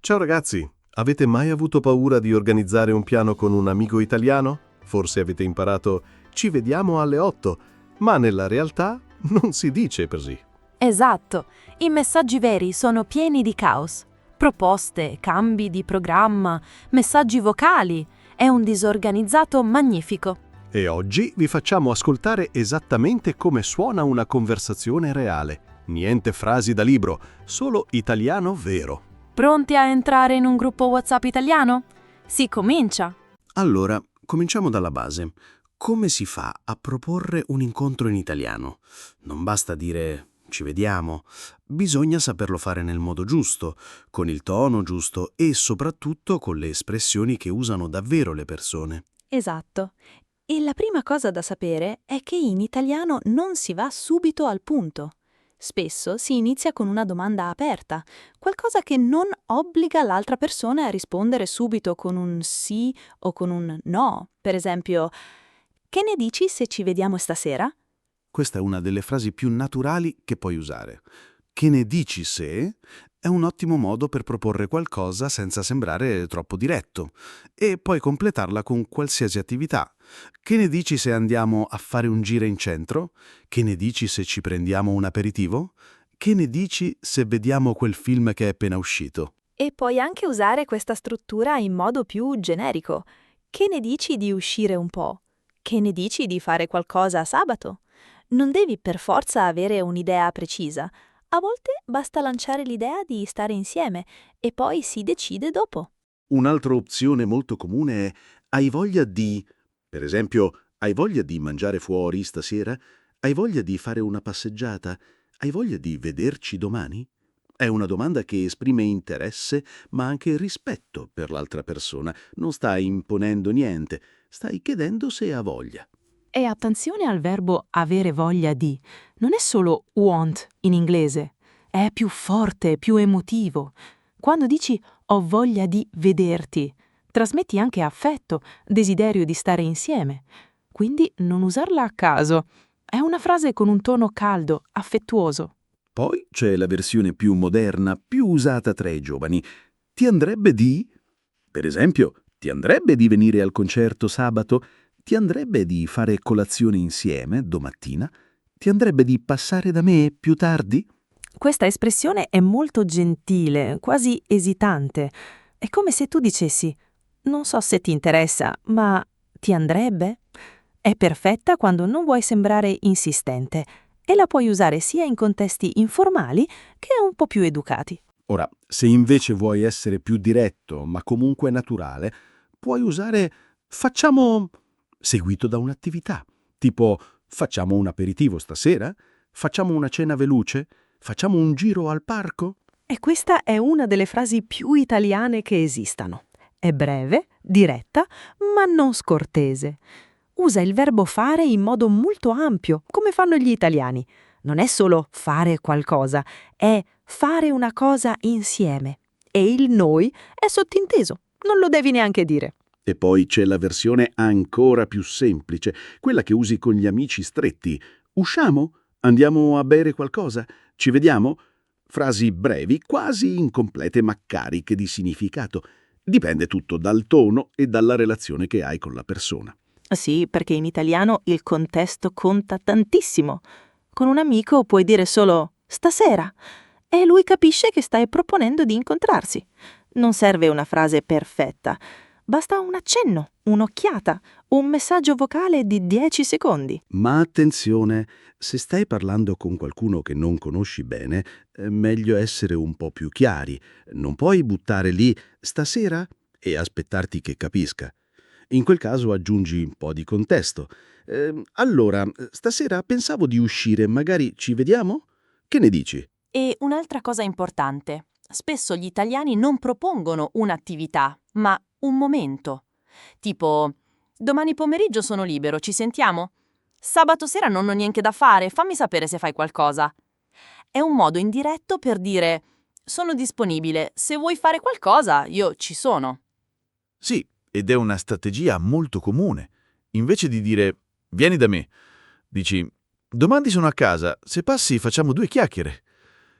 Ciao ragazzi, avete mai avuto paura di organizzare un piano con un amico italiano? Forse avete imparato "ci vediamo alle 8", ma nella realtà non si dice così. Esatto, i messaggi veri sono pieni di caos. Proposte, cambi di programma, messaggi vocali. È un disorganizzato magnifico. E oggi vi facciamo ascoltare esattamente come suona una conversazione reale. Niente frasi da libro, solo italiano vero. Pronti a entrare in un gruppo WhatsApp italiano? Si comincia! Allora, cominciamo dalla base. Come si fa a proporre un incontro in italiano? Non basta dire "ci vediamo", bisogna saperlo fare nel modo giusto, con il tono giusto e soprattutto con le espressioni che usano davvero le persone. Esatto. E la prima cosa da sapere è che in italiano non si va subito al punto. Spesso si inizia con una domanda aperta, qualcosa che non obbliga l'altra persona a rispondere subito con un sì o con un no. Per esempio, "che ne dici se ci vediamo stasera?" Questa è una delle frasi più naturali che puoi usare. Che ne dici se? È un ottimo modo per proporre qualcosa senza sembrare troppo diretto e poi completarla con qualsiasi attività. Che ne dici se andiamo a fare un giro in centro? Che ne dici se ci prendiamo un aperitivo? Che ne dici se vediamo quel film che è appena uscito? E puoi anche usare questa struttura in modo più generico. Che ne dici di uscire un po'? Che ne dici di fare qualcosa a sabato? Non devi per forza avere un'idea precisa. A volte basta lanciare l'idea di stare insieme e poi si decide dopo. Un'altra opzione molto comune è "hai voglia di..." Per esempio, "hai voglia di mangiare fuori stasera? Hai voglia di fare una passeggiata? Hai voglia di vederci domani?" È una domanda che esprime interesse, ma anche rispetto per l'altra persona. Non stai imponendo niente, stai chiedendo se ha voglia. E attenzione al verbo avere voglia di. Non è solo want in inglese, è più forte, più emotivo. Quando dici ho voglia di vederti, trasmetti anche affetto, desiderio di stare insieme. Quindi non usarla a caso. È una frase con un tono caldo, affettuoso. Poi c'è la versione più moderna, più usata tra i giovani. Ti andrebbe di? Per esempio, ti andrebbe di venire al concerto sabato? Ti andrebbe di fare colazione insieme domattina? Ti andrebbe di passare da me più tardi? Questa espressione è molto gentile, quasi esitante. È come se tu dicessi non so se ti interessa, ma ti andrebbe? È perfetta quando non vuoi sembrare insistente e la puoi usare sia in contesti informali che un po' più educati. Ora, se invece vuoi essere più diretto, ma comunque naturale, puoi usare "facciamo" seguito da un'attività. Tipo, "facciamo un aperitivo stasera? Facciamo una cena veloce? Facciamo un giro al parco?" E questa è una delle frasi più italiane che esistano. È breve, diretta, ma non scortese. Usa il verbo fare in modo molto ampio, come fanno gli italiani. Non è solo fare qualcosa, è fare una cosa insieme. E il noi è sottinteso, non lo devi neanche dire. E poi c'è la versione ancora più semplice, quella che usi con gli amici stretti. "Usciamo? Andiamo a bere qualcosa? Ci vediamo?" Frasi brevi, quasi incomplete, ma cariche di significato. Dipende tutto dal tono e dalla relazione che hai con la persona. Sì, perché in italiano il contesto conta tantissimo. Con un amico puoi dire solo stasera e lui capisce che stai proponendo di incontrarsi. Non serve una frase perfetta, basta un accenno, un'occhiata, un messaggio vocale di 10 secondi. Ma attenzione, se stai parlando con qualcuno che non conosci bene, è meglio essere un po' più chiari. Non puoi buttare lì "stasera?" e aspettarti che capisca. In quel caso aggiungi un po' di contesto. Allora, stasera pensavo di uscire, magari ci vediamo? Che ne dici?" E un'altra cosa importante, spesso gli italiani non propongono un'attività, ma un momento. Tipo, domani pomeriggio sono libero, ci sentiamo? Sabato sera non ho niente da fare, fammi sapere se fai qualcosa. È un modo indiretto per dire, sono disponibile, se vuoi fare qualcosa, io ci sono. Sì, ed è una strategia molto comune. Invece di dire "vieni da me", dici "domani sono a casa, se passi facciamo 2 chiacchiere".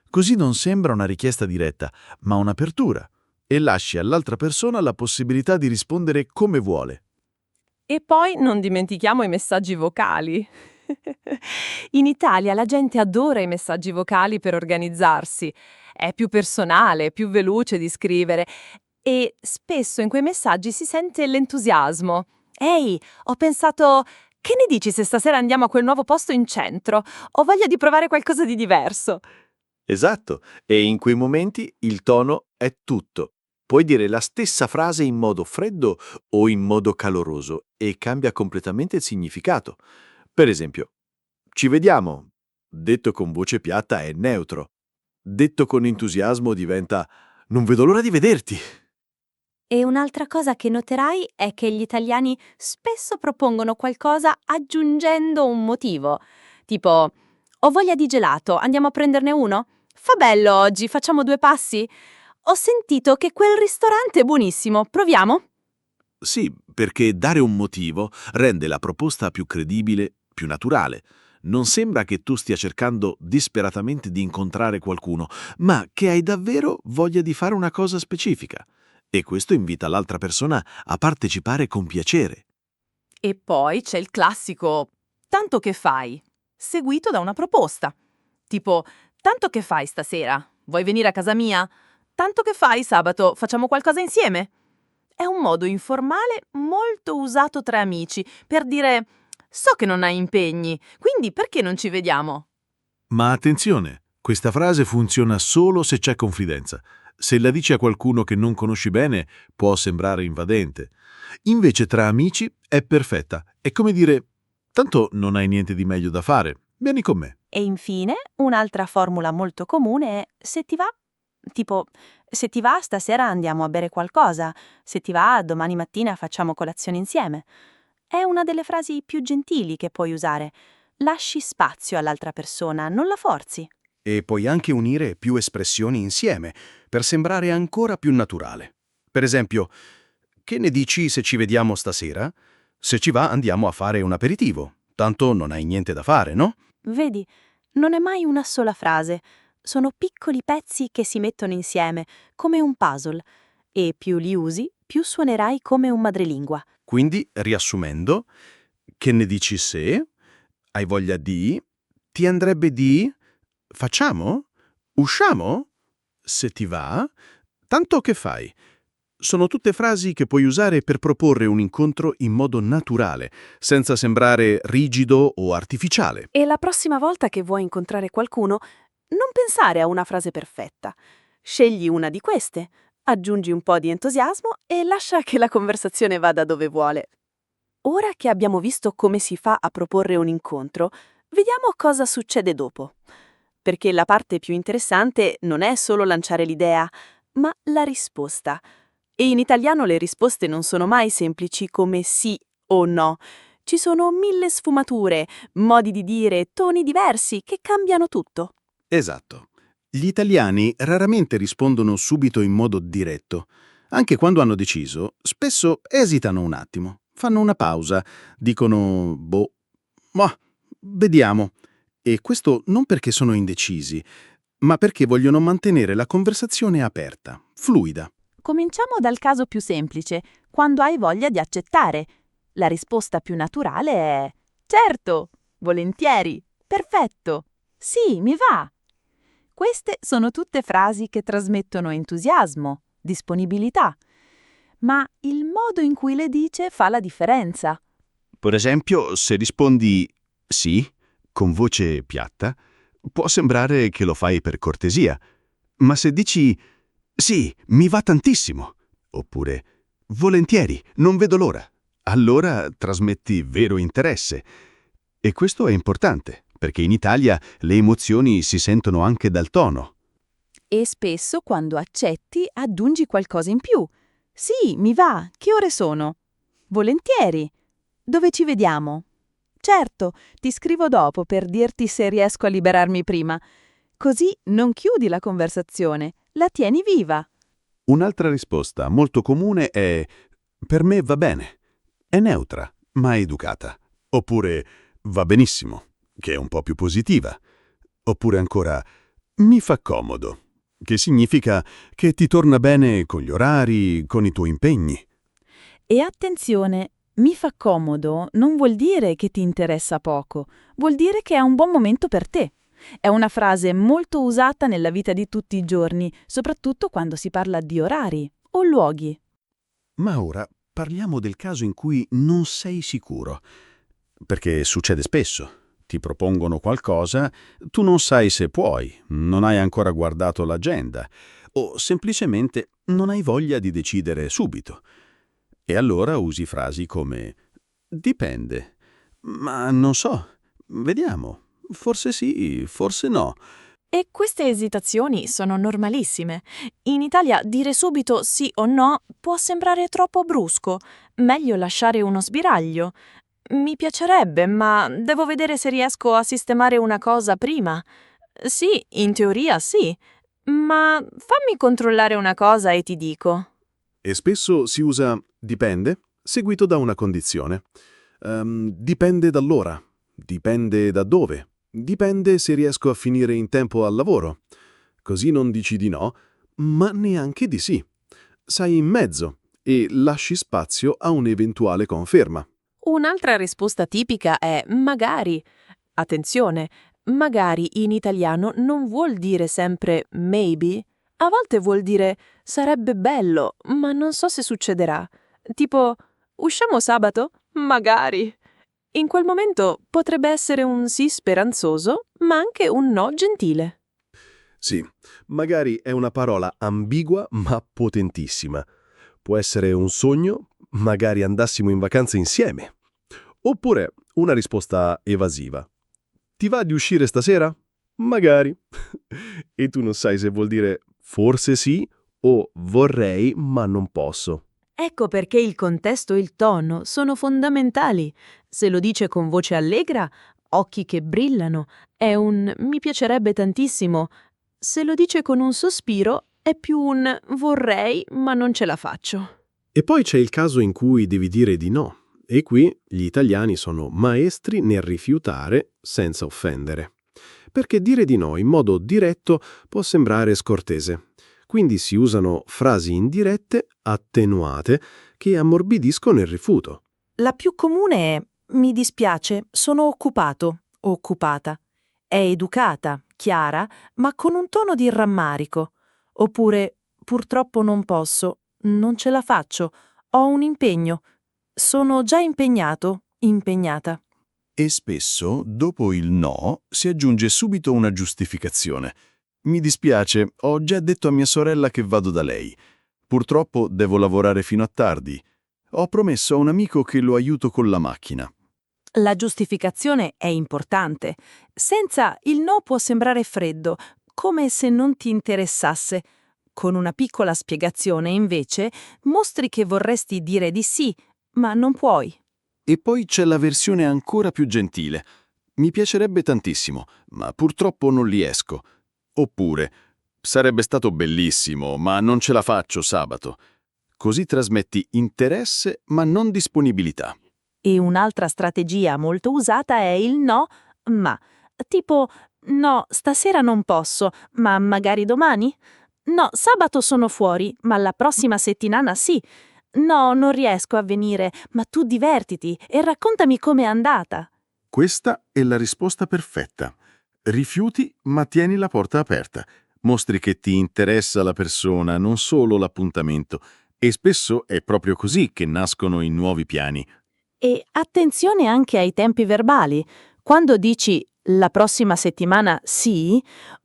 Così non sembra una richiesta diretta, ma un'apertura. e lasci all'altra persona la possibilità di rispondere come vuole. E poi non dimentichiamo i messaggi vocali. In Italia la gente adora i messaggi vocali per organizzarsi. È più personale, più veloce di scrivere e spesso in quei messaggi si sente l'entusiasmo. Ehi, ho pensato, che ne dici se stasera andiamo a quel nuovo posto in centro? Ho voglia di provare qualcosa di diverso. Esatto, e in quei momenti il tono è tutto. Puoi dire la stessa frase in modo freddo o in modo caloroso e cambia completamente il significato. Per esempio, ci vediamo. Detto con voce piatta è neutro. Detto con entusiasmo diventa non vedo l'ora di vederti. E un'altra cosa che noterai è che gli italiani spesso propongono qualcosa aggiungendo un motivo. Tipo, ho voglia di gelato, andiamo a prenderne uno? Fa bello oggi, facciamo 2 passi? Ho sentito che quel ristorante è buonissimo, proviamo? Sì, perché dare un motivo rende la proposta più credibile, più naturale. Non sembra che tu stia cercando disperatamente di incontrare qualcuno, ma che hai davvero voglia di fare una cosa specifica. E questo invita l'altra persona a partecipare con piacere. E poi c'è il classico tanto che fai, seguito da una proposta. Tipo, tanto che fai stasera? Vuoi venire a casa mia? Tanto che fai sabato? Facciamo qualcosa insieme? È un modo informale molto usato tra amici per dire so che non hai impegni, quindi perché non ci vediamo? Ma attenzione, questa frase funziona solo se c'è confidenza. Se la dici a qualcuno che non conosci bene, può sembrare invadente. Invece tra amici è perfetta. È come dire, tanto non hai niente di meglio da fare, vieni con me. E infine, un'altra formula molto comune è se ti va. Tipo, se ti va stasera andiamo a bere qualcosa, se ti va domani mattina facciamo colazione insieme. È una delle frasi più gentili che puoi usare. Lasci spazio all'altra persona, non la forzi. E puoi anche unire più espressioni insieme per sembrare ancora più naturale. Per esempio, che ne dici se ci vediamo stasera? Se ci va andiamo a fare un aperitivo, tanto non hai niente da fare, no? Vedi, non è mai una sola frase. Sono piccoli pezzi che si mettono insieme, come un puzzle. E più li usi, più suonerai come un madrelingua. Quindi, riassumendo, che ne dici se? Hai voglia di? Ti andrebbe di? Facciamo? Usciamo? Se ti va? Tanto che fai? Sono tutte frasi che puoi usare per proporre un incontro in modo naturale, senza sembrare rigido o artificiale. E la prossima volta che vuoi incontrare qualcuno, non pensare a una frase perfetta. Scegli una di queste, aggiungi un po' di entusiasmo e lascia che la conversazione vada dove vuole. Ora che abbiamo visto come si fa a proporre un incontro, vediamo cosa succede dopo. Perché la parte più interessante non è solo lanciare l'idea, ma la risposta. E in italiano le risposte non sono mai semplici come sì o no. Ci sono 1000 sfumature, modi di dire, toni diversi che cambiano tutto. Esatto. Gli italiani raramente rispondono subito in modo diretto. Anche quando hanno deciso, spesso esitano un attimo, fanno una pausa, dicono boh, ma vediamo. E questo non perché sono indecisi, ma perché vogliono mantenere la conversazione aperta, fluida. Cominciamo dal caso più semplice, quando hai voglia di accettare. La risposta più naturale è certo, volentieri, perfetto, sì, mi va. Queste sono tutte frasi che trasmettono entusiasmo, disponibilità, ma il modo in cui le dice fa la differenza. Per esempio, se rispondi sì, con voce piatta, può sembrare che lo fai per cortesia, ma se dici sì, mi va tantissimo, oppure volentieri, non vedo l'ora, allora trasmetti vero interesse. E questo è importante, perché in Italia le emozioni si sentono anche dal tono. E spesso quando accetti aggiungi qualcosa in più. Sì, mi va, che ore sono? Volentieri. Dove ci vediamo? Certo, ti scrivo dopo per dirti se riesco a liberarmi prima. Così non chiudi la conversazione, la tieni viva. Un'altra risposta molto comune è per me va bene. È neutra, ma educata. Oppure va benissimo, che è un po' più positiva. Oppure ancora mi fa comodo, che significa che ti torna bene con gli orari, con i tuoi impegni. E attenzione, mi fa comodo non vuol dire che ti interessa poco, vuol dire che è un buon momento per te. È una frase molto usata nella vita di tutti i giorni, soprattutto quando si parla di orari o luoghi. Ma ora parliamo del caso in cui non sei sicuro, perché succede spesso. Ti propongono qualcosa, tu non sai se puoi, non hai ancora guardato l'agenda o semplicemente non hai voglia di decidere subito. E allora usi frasi come dipende, ma non so, vediamo, forse sì, forse no. E queste esitazioni sono normalissime. In Italia dire subito sì o no può sembrare troppo brusco. Meglio lasciare uno sbiraglio. Mi piacerebbe, ma devo vedere se riesco a sistemare una cosa prima. Sì, in teoria sì, ma fammi controllare una cosa e ti dico. E spesso si usa dipende, seguito da una condizione. Dipende dall'ora, dipende da dove, dipende se riesco a finire in tempo al lavoro. Così non dici di no, ma neanche di sì. Sai in mezzo e lasci spazio a un'eventuale conferma. Un'altra risposta tipica è magari. Attenzione, magari in italiano non vuol dire sempre maybe. A volte vuol dire sarebbe bello, ma non so se succederà. Tipo, usciamo sabato? Magari. In quel momento potrebbe essere un sì speranzoso, ma anche un no gentile. Sì, magari è una parola ambigua ma potentissima. Può essere un sogno, magari andassimo in vacanza insieme. Oppure una risposta evasiva. Ti va di uscire stasera? Magari. E tu non sai se vuol dire forse sì o vorrei ma non posso. Ecco perché il contesto e il tono sono fondamentali. Se lo dice con voce allegra, occhi che brillano, è un mi piacerebbe tantissimo. Se lo dice con un sospiro, è più un vorrei ma non ce la faccio. E poi c'è il caso in cui devi dire di no. E qui gli italiani sono maestri nel rifiutare senza offendere. Perché dire di no in modo diretto può sembrare scortese. Quindi si usano frasi indirette, attenuate, che ammorbidiscono il rifiuto. La più comune è mi dispiace, sono occupato o occupata. È educata, chiara, ma con un tono di rammarico. Oppure purtroppo non posso, non ce la faccio, ho un impegno. Sono già impegnato, impegnata. E spesso, dopo il no, si aggiunge subito una giustificazione. Mi dispiace, ho già detto a mia sorella che vado da lei. Purtroppo devo lavorare fino a tardi. Ho promesso a un amico che lo aiuto con la macchina. La giustificazione è importante. Senza il no può sembrare freddo, come se non ti interessasse. Con una piccola spiegazione, invece, mostri che vorresti dire di sì, ma non puoi. E poi c'è la versione ancora più gentile. Mi piacerebbe tantissimo, ma purtroppo non riesco. Oppure, sarebbe stato bellissimo, ma non ce la faccio sabato. Così trasmetti interesse ma non disponibilità. E un'altra strategia molto usata è il no, ma. Tipo, no, stasera non posso, ma magari domani? No, sabato sono fuori, ma la prossima settimana sì. No, non riesco a venire, ma tu divertiti e raccontami com'è andata. Questa è la risposta perfetta. Rifiuti, ma tieni la porta aperta. Mostri che ti interessa la persona, non solo l'appuntamento. E spesso è proprio così che nascono i nuovi piani. E attenzione anche ai tempi verbali. Quando dici la prossima settimana sì,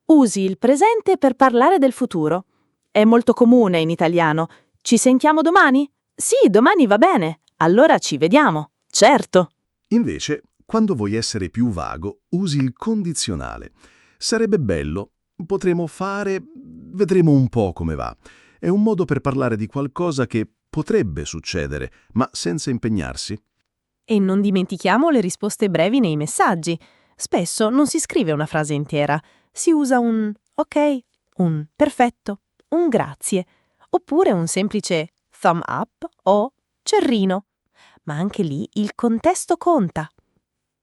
usi il presente per parlare del futuro. È molto comune in italiano. Ci sentiamo domani? Sì, domani va bene. Allora ci vediamo. Certo. Invece, quando vuoi essere più vago, usi il condizionale. Sarebbe bello, potremo fare, vedremo un po' come va. È un modo per parlare di qualcosa che potrebbe succedere, ma senza impegnarsi. E non dimentichiamo le risposte brevi nei messaggi. Spesso non si scrive una frase intera, si usa un ok, un perfetto, un grazie, oppure un semplice thumb up o cerrino. Ma anche lì il contesto conta.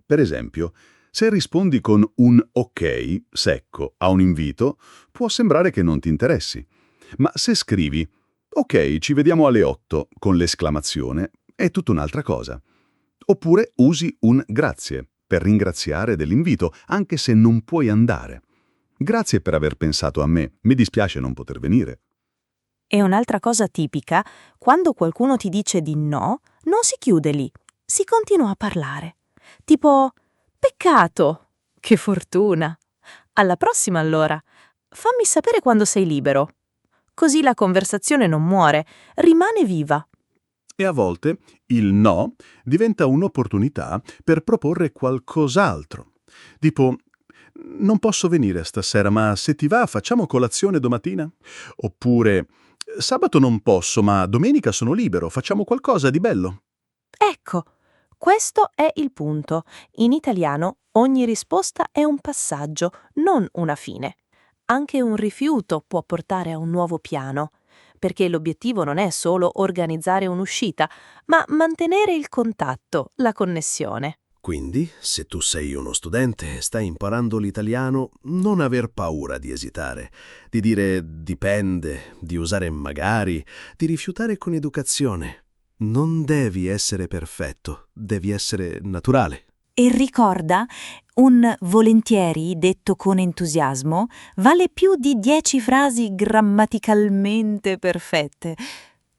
Per esempio, Se rispondi con un ok secco a un invito, può sembrare che non ti interessi. Ma se scrivi ok, ci vediamo alle 8 con l'esclamazione, è tutta un'altra cosa. Oppure usi un grazie per ringraziare dell'invito, anche se non puoi andare. Grazie per aver pensato a me, mi dispiace non poter venire. E un'altra cosa tipica, quando qualcuno ti dice di no, non si chiude lì, si continua a parlare. Tipo, peccato, che fortuna. Alla prossima allora, fammi sapere quando sei libero. Così la conversazione non muore, rimane viva. E a volte il no diventa un'opportunità per proporre qualcos'altro. Tipo, non posso venire stasera, ma se ti va facciamo colazione domattina? Oppure, sabato non posso, ma domenica sono libero, facciamo qualcosa di bello? Ecco, questo è il punto. In italiano ogni risposta è un passaggio, non una fine. Anche un rifiuto può portare a un nuovo piano, perché l'obiettivo non è solo organizzare un'uscita, ma mantenere il contatto, la connessione. Quindi, se tu sei uno studente e stai imparando l'italiano, non aver paura di esitare, di dire dipende, di usare magari, di rifiutare con educazione. Non devi essere perfetto, devi essere naturale. E ricorda, un volentieri detto con entusiasmo vale più di 10 frasi grammaticalmente perfette.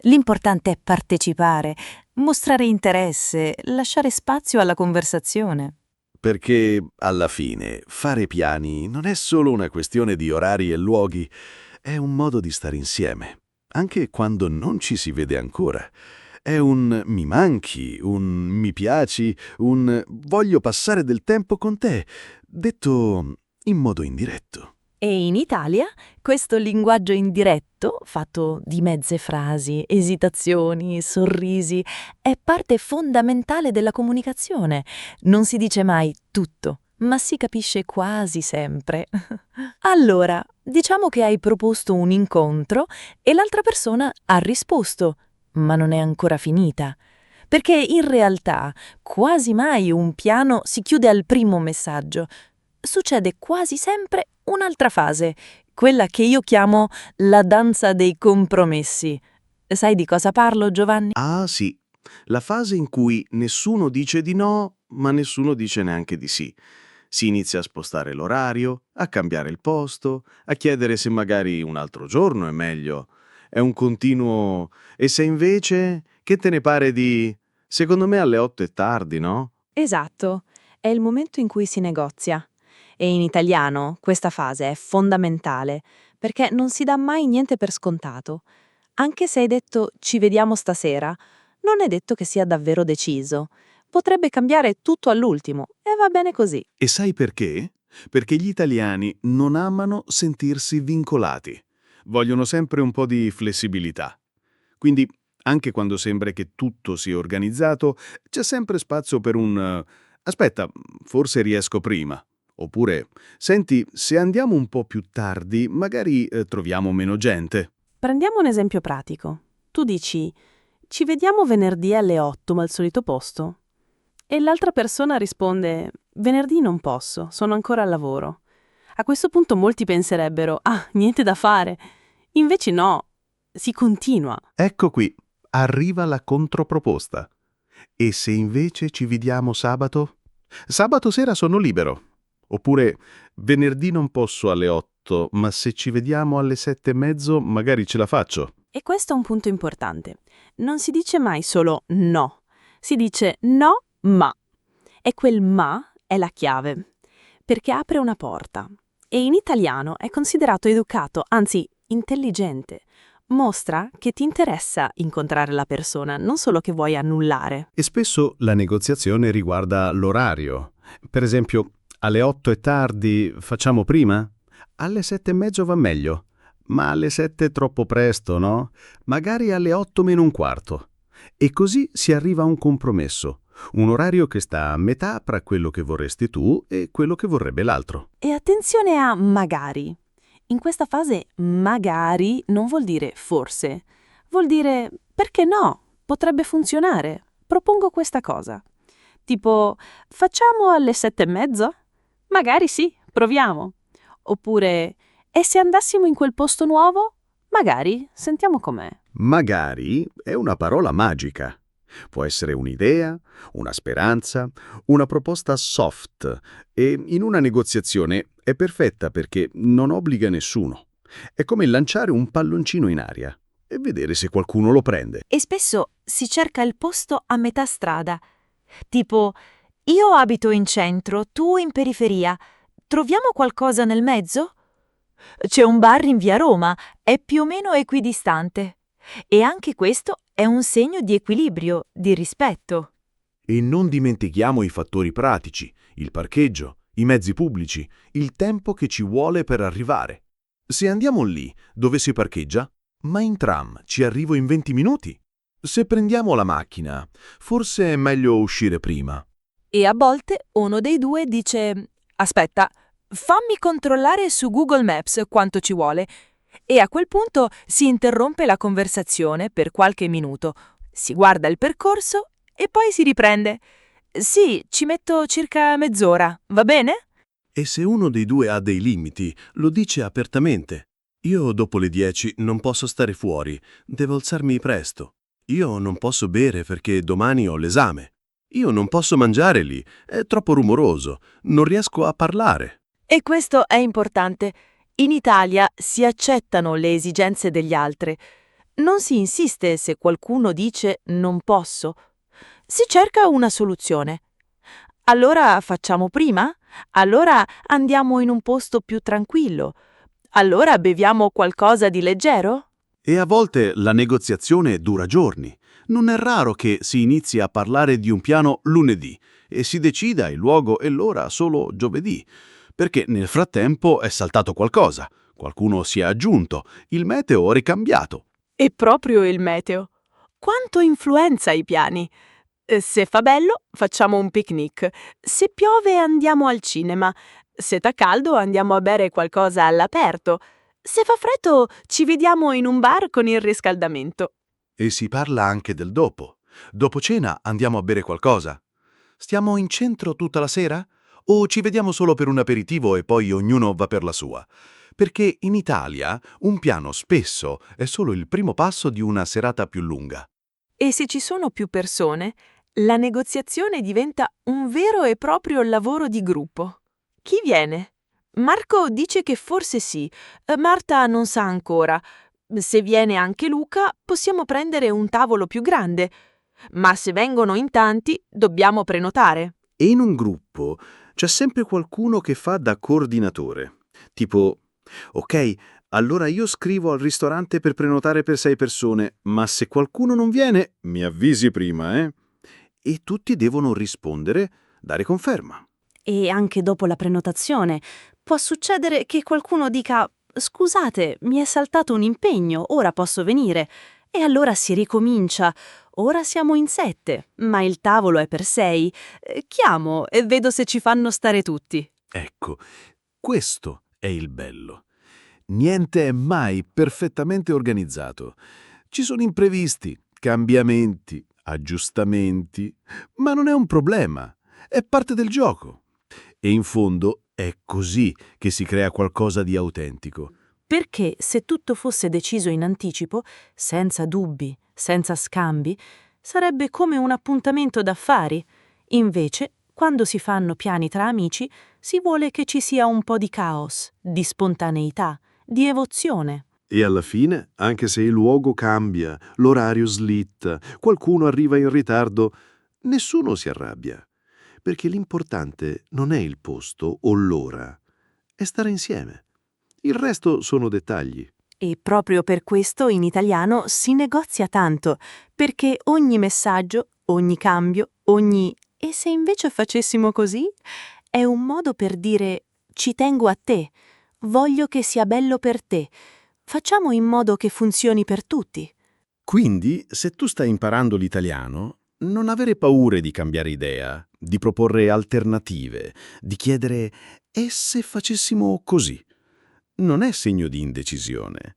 L'importante è partecipare, mostrare interesse, lasciare spazio alla conversazione. Perché, alla fine, fare piani non è solo una questione di orari e luoghi, è un modo di stare insieme, anche quando non ci si vede ancora. È un mi manchi, un mi piaci, un voglio passare del tempo con te, detto in modo indiretto. E in Italia questo linguaggio indiretto, fatto di mezze frasi, esitazioni, sorrisi, è parte fondamentale della comunicazione. Non si dice mai tutto, ma si capisce quasi sempre. Allora, diciamo che hai proposto un incontro e l'altra persona ha risposto, ma non è ancora finita. Perché in realtà quasi mai un piano si chiude al primo messaggio. Succede quasi sempre un'altra fase, quella che io chiamo la danza dei compromessi. Sai di cosa parlo, Giovanni? Ah sì, la fase in cui nessuno dice di no, ma nessuno dice neanche di sì. Si inizia a spostare l'orario, a cambiare il posto, a chiedere se magari un altro giorno è meglio. È un continuo «e se invece, che te ne pare di...» Secondo me alle 8 è tardi, no? Esatto, è il momento in cui si negozia. E in italiano questa fase è fondamentale, perché non si dà mai niente per scontato. Anche se hai detto «ci vediamo stasera», non è detto che sia davvero deciso. Potrebbe cambiare tutto all'ultimo, e va bene così. E sai perché? Perché gli italiani non amano sentirsi vincolati. Vogliono sempre un po' di flessibilità. Quindi, anche quando sembra che tutto sia organizzato, c'è sempre spazio per un «aspetta, forse riesco prima». Oppure «senti, se andiamo un po' più tardi, magari troviamo meno gente». Prendiamo un esempio pratico. Tu dici, ci vediamo venerdì alle 8, ma al solito posto? E l'altra persona risponde, venerdì non posso, sono ancora al lavoro. A questo punto molti penserebbero, ah, niente da fare. Invece no, si continua. Ecco qui, arriva la controproposta. E se invece ci vediamo sabato? Sabato sera sono libero. Oppure venerdì non posso alle 8, ma se ci vediamo alle 7:30 magari ce la faccio. E questo è un punto importante. Non si dice mai solo no, si dice no, ma. E quel ma è la chiave, perché apre una porta. E in italiano è considerato educato, anzi intelligente. Mostra che ti interessa incontrare la persona, non solo che vuoi annullare. E spesso la negoziazione riguarda l'orario. Per esempio, alle 8 è tardi, facciamo prima? Alle 7:30 va meglio. Ma alle 7 è troppo presto, no? Magari alle 8 meno un quarto. E così si arriva a un compromesso. Un orario che sta a metà tra quello che vorresti tu e quello che vorrebbe l'altro. E attenzione a magari. In questa fase magari non vuol dire forse, vuol dire perché no, potrebbe funzionare, propongo questa cosa. Tipo, facciamo alle 7:30? Magari sì, proviamo. Oppure, e se andassimo in quel posto nuovo? Magari, sentiamo com'è. Magari è una parola magica. Può essere un'idea, una speranza, una proposta soft e in una negoziazione è perfetta perché non obbliga nessuno. È come lanciare un palloncino in aria e vedere se qualcuno lo prende. E spesso si cerca il posto a metà strada. Tipo, io abito in centro, tu in periferia. Troviamo qualcosa nel mezzo? C'è un bar in via Roma, è più o meno equidistante. E anche questo è un segno di equilibrio, di rispetto. E non dimentichiamo i fattori pratici, il parcheggio, i mezzi pubblici, il tempo che ci vuole per arrivare. Se andiamo lì, dove si parcheggia? Ma in tram ci arrivo in 20 minuti. Se prendiamo la macchina, forse è meglio uscire prima. E a volte uno dei due dice: aspetta, fammi controllare su Google Maps quanto ci vuole. E a quel punto si interrompe la conversazione per qualche minuto, si guarda il percorso e poi si riprende. Sì, ci metto circa mezz'ora, va bene? E se uno dei due ha dei limiti, lo dice apertamente. Io dopo le 10 non posso stare fuori, devo alzarmi presto. Io non posso bere perché domani ho l'esame. Io non posso mangiare lì, è troppo rumoroso, non riesco a parlare. E questo è importante. In Italia si accettano le esigenze degli altri. Non si insiste se qualcuno dice non posso. Si cerca una soluzione. Allora facciamo prima? Allora andiamo in un posto più tranquillo. Allora beviamo qualcosa di leggero? E a volte la negoziazione dura giorni. Non è raro che si inizi a parlare di un piano lunedì e si decida il luogo e l'ora solo giovedì, perché nel frattempo è saltato qualcosa, qualcuno si è aggiunto, il meteo è ricambiato. E proprio il meteo. Quanto influenza i piani? Se fa bello, facciamo un picnic. Se piove, andiamo al cinema. Se fa caldo, andiamo a bere qualcosa all'aperto. Se fa freddo, ci vediamo in un bar con il riscaldamento. E si parla anche del dopo. Dopo cena andiamo a bere qualcosa. Stiamo in centro tutta la sera? O ci vediamo solo per un aperitivo e poi ognuno va per la sua? Perché in Italia un piano spesso è solo il primo passo di una serata più lunga. E se ci sono più persone, la negoziazione diventa un vero e proprio lavoro di gruppo. Chi viene? Marco dice che forse sì, Marta non sa ancora. Se viene anche Luca, possiamo prendere un tavolo più grande. Ma se vengono in tanti, dobbiamo prenotare. E in un gruppo c'è sempre qualcuno che fa da coordinatore. Tipo, ok, allora io scrivo al ristorante per prenotare per 6 persone, ma se qualcuno non viene, mi avvisi prima, eh? E tutti devono rispondere, dare conferma. E anche dopo la prenotazione può succedere che qualcuno dica «Scusate, mi è saltato un impegno, ora posso venire». E allora si ricomincia. Ora siamo in 7, ma il tavolo è per 6. Chiamo e vedo se ci fanno stare tutti. Ecco, questo è il bello. Niente è mai perfettamente organizzato. Ci sono imprevisti, cambiamenti, aggiustamenti, ma non è un problema, è parte del gioco. E in fondo è così che si crea qualcosa di autentico. Perché se tutto fosse deciso in anticipo, senza dubbi, senza scambi, sarebbe come un appuntamento d'affari. Invece, quando si fanno piani tra amici, si vuole che ci sia un po' di caos, di spontaneità, di evozione. E alla fine, anche se il luogo cambia, l'orario slitta, qualcuno arriva in ritardo, nessuno si arrabbia. Perché l'importante non è il posto o l'ora, è stare insieme. Il resto sono dettagli. E proprio per questo in italiano si negozia tanto, perché ogni messaggio, ogni cambio, ogni «e se invece facessimo così?» è un modo per dire «ci tengo a te, voglio che sia bello per te, facciamo in modo che funzioni per tutti». Quindi, se tu stai imparando l'italiano, non avere paure di cambiare idea, di proporre alternative, di chiedere «e se facessimo così?» Non è segno di indecisione,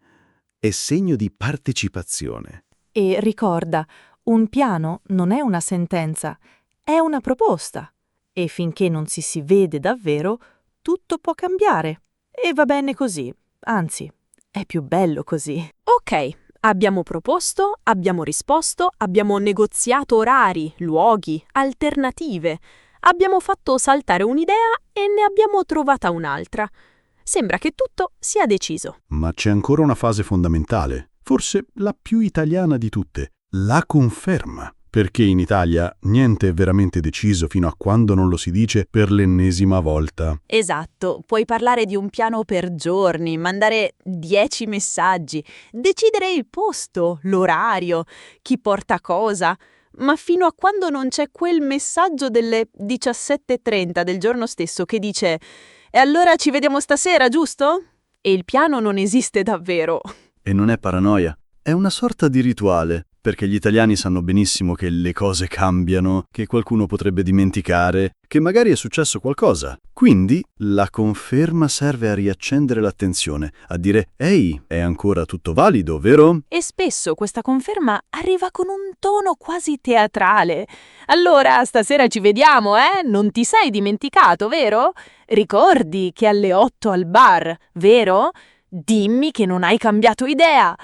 è segno di partecipazione. E ricorda, un piano non è una sentenza, è una proposta. E finché non si vede davvero, tutto può cambiare. E va bene così, anzi, è più bello così. Ok, abbiamo proposto, abbiamo risposto, abbiamo negoziato orari, luoghi, alternative. Abbiamo fatto saltare un'idea e ne abbiamo trovata un'altra. Sembra che tutto sia deciso. Ma c'è ancora una fase fondamentale, forse la più italiana di tutte, la conferma. Perché in Italia niente è veramente deciso fino a quando non lo si dice per l'ennesima volta. Esatto, puoi parlare di un piano per giorni, mandare 10 messaggi, decidere il posto, l'orario, chi porta cosa, ma fino a quando non c'è quel messaggio delle 17:30 del giorno stesso che dice «E allora ci vediamo stasera, giusto?» E il piano non esiste davvero. E non è paranoia, è una sorta di rituale, perché gli italiani sanno benissimo che le cose cambiano, che qualcuno potrebbe dimenticare, che magari è successo qualcosa. Quindi la conferma serve a riaccendere l'attenzione, a dire «Ehi, è ancora tutto valido, vero?» E spesso questa conferma arriva con un tono quasi teatrale. Allora, stasera ci vediamo, eh? Non ti sei dimenticato, vero? Ricordi che alle 8 al bar, vero? Dimmi che non hai cambiato idea.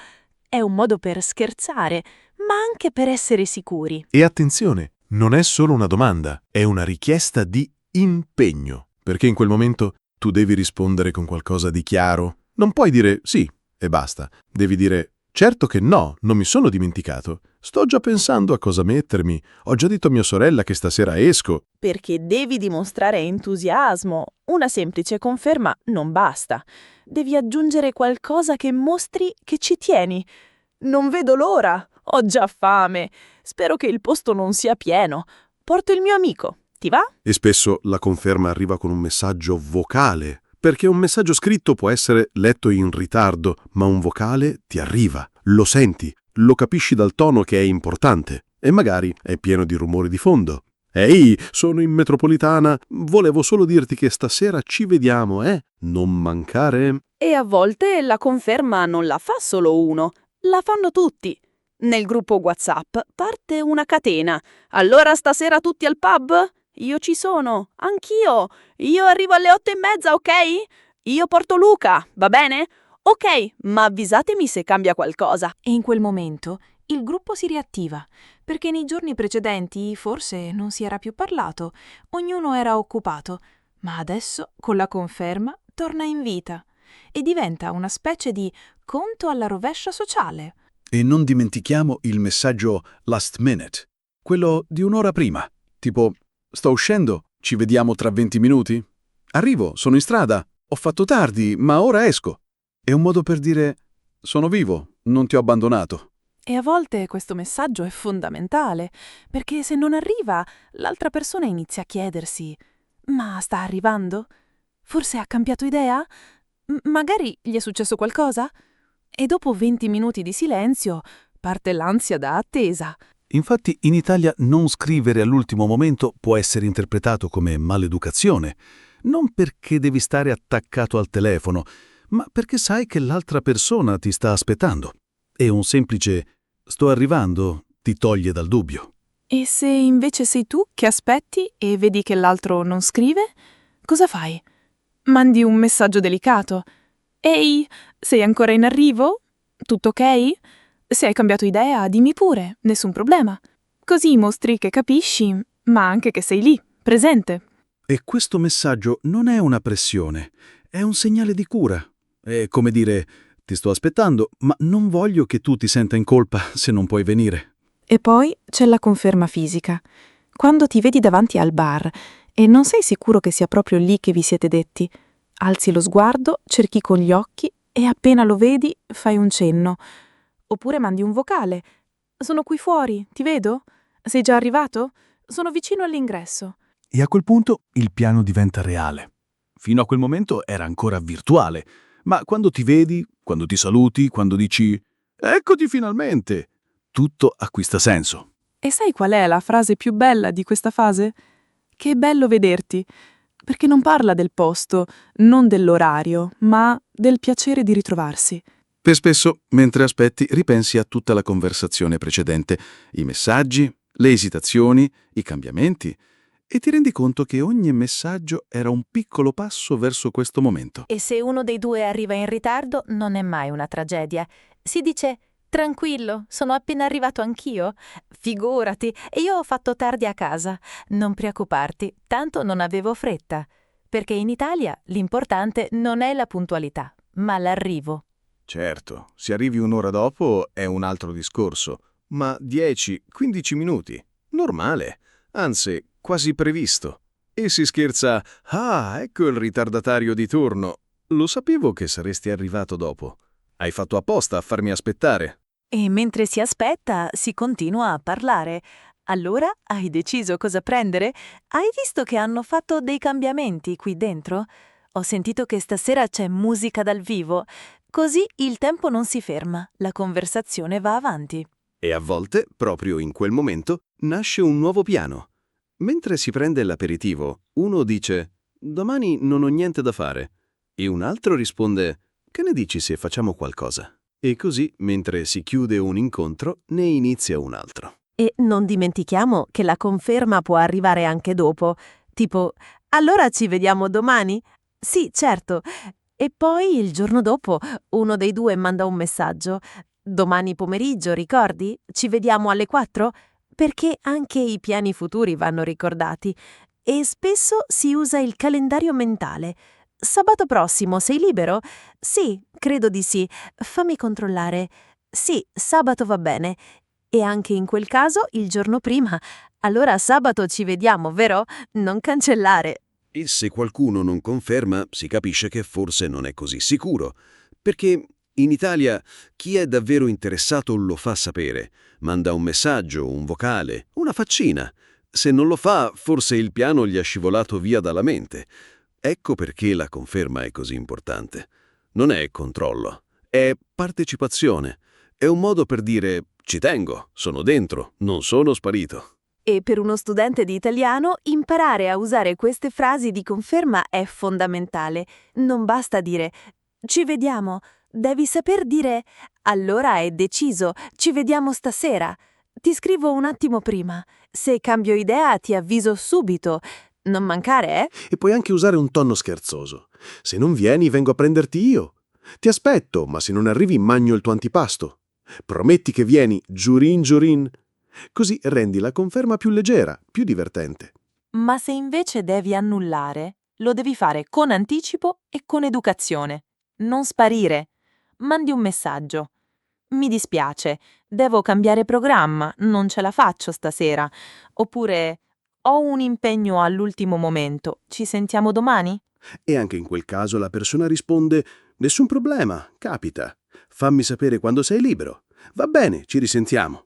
È un modo per scherzare, ma anche per essere sicuri. E attenzione, non è solo una domanda, è una richiesta di impegno, perché in quel momento tu devi rispondere con qualcosa di chiaro. Non puoi dire sì e basta, devi dire certo che no, non mi sono dimenticato. Sto già pensando a cosa mettermi, ho già detto a mia sorella che stasera esco. Perché devi dimostrare entusiasmo. Una semplice conferma non basta. Devi aggiungere qualcosa che mostri che ci tieni. Non vedo l'ora. Ho già fame. Spero che il posto non sia pieno. Porto il mio amico. Ti va? E spesso la conferma arriva con un messaggio vocale, perché un messaggio scritto può essere letto in ritardo, ma un vocale ti arriva, lo senti, lo capisci dal tono che è importante e magari è pieno di rumori di fondo. Ehi, sono in metropolitana, volevo solo dirti che stasera ci vediamo, Non mancare. E a volte la conferma non la fa solo uno, la fanno tutti. Nel gruppo WhatsApp parte una catena. Allora stasera tutti al pub? Io ci sono, anch'io. Io arrivo alle 8:30, ok? Io porto Luca, va bene? Ok, ma avvisatemi se cambia qualcosa. E in quel momento il gruppo si riattiva, perché nei giorni precedenti forse non si era più parlato, ognuno era occupato, ma adesso con la conferma torna in vita e diventa una specie di conto alla rovescia sociale. E non dimentichiamo il messaggio last minute, quello di un'ora prima, tipo «Sto uscendo, ci vediamo tra 20 minuti?» «Arrivo, sono in strada, ho fatto tardi, ma ora esco». È un modo per dire «Sono vivo, non ti ho abbandonato». E a volte questo messaggio è fondamentale, perché se non arriva, l'altra persona inizia a chiedersi «Ma sta arrivando? Forse ha cambiato idea? Magari gli è successo qualcosa?» E dopo 20 minuti di silenzio parte l'ansia da attesa. Infatti in Italia non scrivere all'ultimo momento può essere interpretato come maleducazione, non perché devi stare attaccato al telefono, ma perché sai che l'altra persona ti sta aspettando. E un semplice «sto arrivando» ti toglie dal dubbio. E se invece sei tu che aspetti e vedi che l'altro non scrive, cosa fai? Mandi un messaggio delicato. Ehi, sei ancora in arrivo? Tutto ok? Se hai cambiato idea, dimmi pure, nessun problema. Così mostri che capisci, ma anche che sei lì, presente. E questo messaggio non è una pressione, è un segnale di cura. È come dire «ti sto aspettando, ma non voglio che tu ti senta in colpa se non puoi venire». E poi c'è la conferma fisica. Quando ti vedi davanti al bar e non sei sicuro che sia proprio lì che vi siete detti, alzi lo sguardo, cerchi con gli occhi e appena lo vedi fai un cenno. Oppure mandi un vocale. Sono qui fuori, ti vedo? Sei già arrivato? Sono vicino all'ingresso. E a quel punto il piano diventa reale. Fino a quel momento era ancora virtuale, ma quando ti vedi, quando ti saluti, quando dici «Eccoti finalmente», tutto acquista senso. E sai qual è la frase più bella di questa fase? Che è bello vederti, perché non parla del posto, non dell'orario, ma del piacere di ritrovarsi. Per spesso, mentre aspetti, ripensi a tutta la conversazione precedente, i messaggi, le esitazioni, i cambiamenti, e ti rendi conto che ogni messaggio era un piccolo passo verso questo momento. E se uno dei due arriva in ritardo, non è mai una tragedia. Si dice: tranquillo, sono appena arrivato anch'io. Figurati, e io ho fatto tardi a casa. Non preoccuparti, tanto non avevo fretta. Perché in Italia l'importante non è la puntualità, ma l'arrivo. Certo, se arrivi un'ora dopo è un altro discorso, ma 10-15 minuti, normale, anzi, quasi previsto. E si scherza, ah, ecco il ritardatario di turno. Lo sapevo che saresti arrivato dopo. Hai fatto apposta a farmi aspettare. E mentre si aspetta, si continua a parlare. Allora, hai deciso cosa prendere? Hai visto che hanno fatto dei cambiamenti qui dentro? Ho sentito che stasera c'è musica dal vivo. Così il tempo non si ferma, la conversazione va avanti. E a volte, proprio in quel momento, nasce un nuovo piano. Mentre si prende l'aperitivo, uno dice «Domani non ho niente da fare» e un altro risponde «Che ne dici se facciamo qualcosa?» E così, mentre si chiude un incontro, ne inizia un altro. E non dimentichiamo che la conferma può arrivare anche dopo, tipo «Allora ci vediamo domani?» «Sì, certo». E poi il giorno dopo uno dei due manda un messaggio «Domani pomeriggio, ricordi? Ci vediamo alle 4?» Perché anche i piani futuri vanno ricordati. E spesso si usa il calendario mentale. «Sabato prossimo sei libero?» «Sì, credo di sì. Fammi controllare». «Sì, sabato va bene». E anche in quel caso il giorno prima. «Allora sabato ci vediamo, vero? Non cancellare». E se qualcuno non conferma, si capisce che forse non è così sicuro. Perché in Italia chi è davvero interessato lo fa sapere. Manda un messaggio, un vocale, una faccina. Se non lo fa, forse il piano gli è scivolato via dalla mente. Ecco perché la conferma è così importante. Non è controllo, è partecipazione. È un modo per dire «ci tengo, sono dentro, non sono sparito». E per uno studente di italiano imparare a usare queste frasi di conferma è fondamentale. Non basta dire «ci vediamo», devi saper dire «allora è deciso, ci vediamo stasera». Ti scrivo un attimo prima. Se cambio idea ti avviso subito. Non mancare, eh? E puoi anche usare un tono scherzoso. «Se non vieni, vengo a prenderti io». «Ti aspetto, ma se non arrivi, mangio il tuo antipasto». «Prometti che vieni, giurin giurin». Così rendi la conferma più leggera, più divertente. Ma se invece devi annullare, lo devi fare con anticipo e con educazione. Non sparire. Mandi un messaggio. Mi dispiace, devo cambiare programma, non ce la faccio stasera. Oppure ho un impegno all'ultimo momento, ci sentiamo domani? E anche in quel caso la persona risponde «Nessun problema, capita. Fammi sapere quando sei libero. Va bene, ci risentiamo».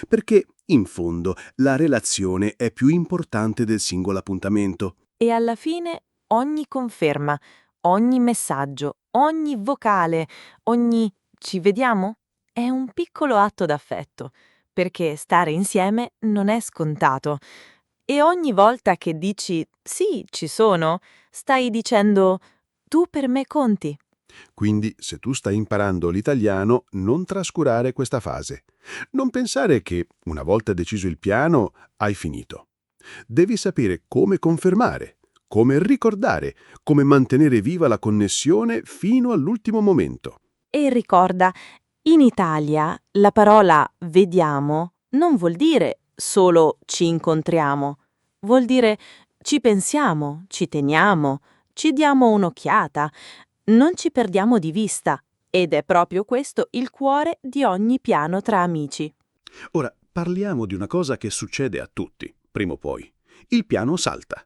Perché, in fondo, la relazione è più importante del singolo appuntamento. E alla fine ogni conferma, ogni messaggio, ogni vocale, ogni «ci vediamo?» è un piccolo atto d'affetto, perché stare insieme non è scontato. E ogni volta che dici «sì, ci sono», stai dicendo «tu per me conti». Quindi, se tu stai imparando l'italiano, non trascurare questa fase. Non pensare che, una volta deciso il piano, hai finito. Devi sapere come confermare, come ricordare, come mantenere viva la connessione fino all'ultimo momento. E ricorda, in Italia la parola vediamo non vuol dire solo ci incontriamo. Vuol dire ci pensiamo, ci teniamo, ci diamo un'occhiata. Non ci perdiamo di vista, ed è proprio questo il cuore di ogni piano tra amici. Ora, parliamo di una cosa che succede a tutti, prima o poi. Il piano salta.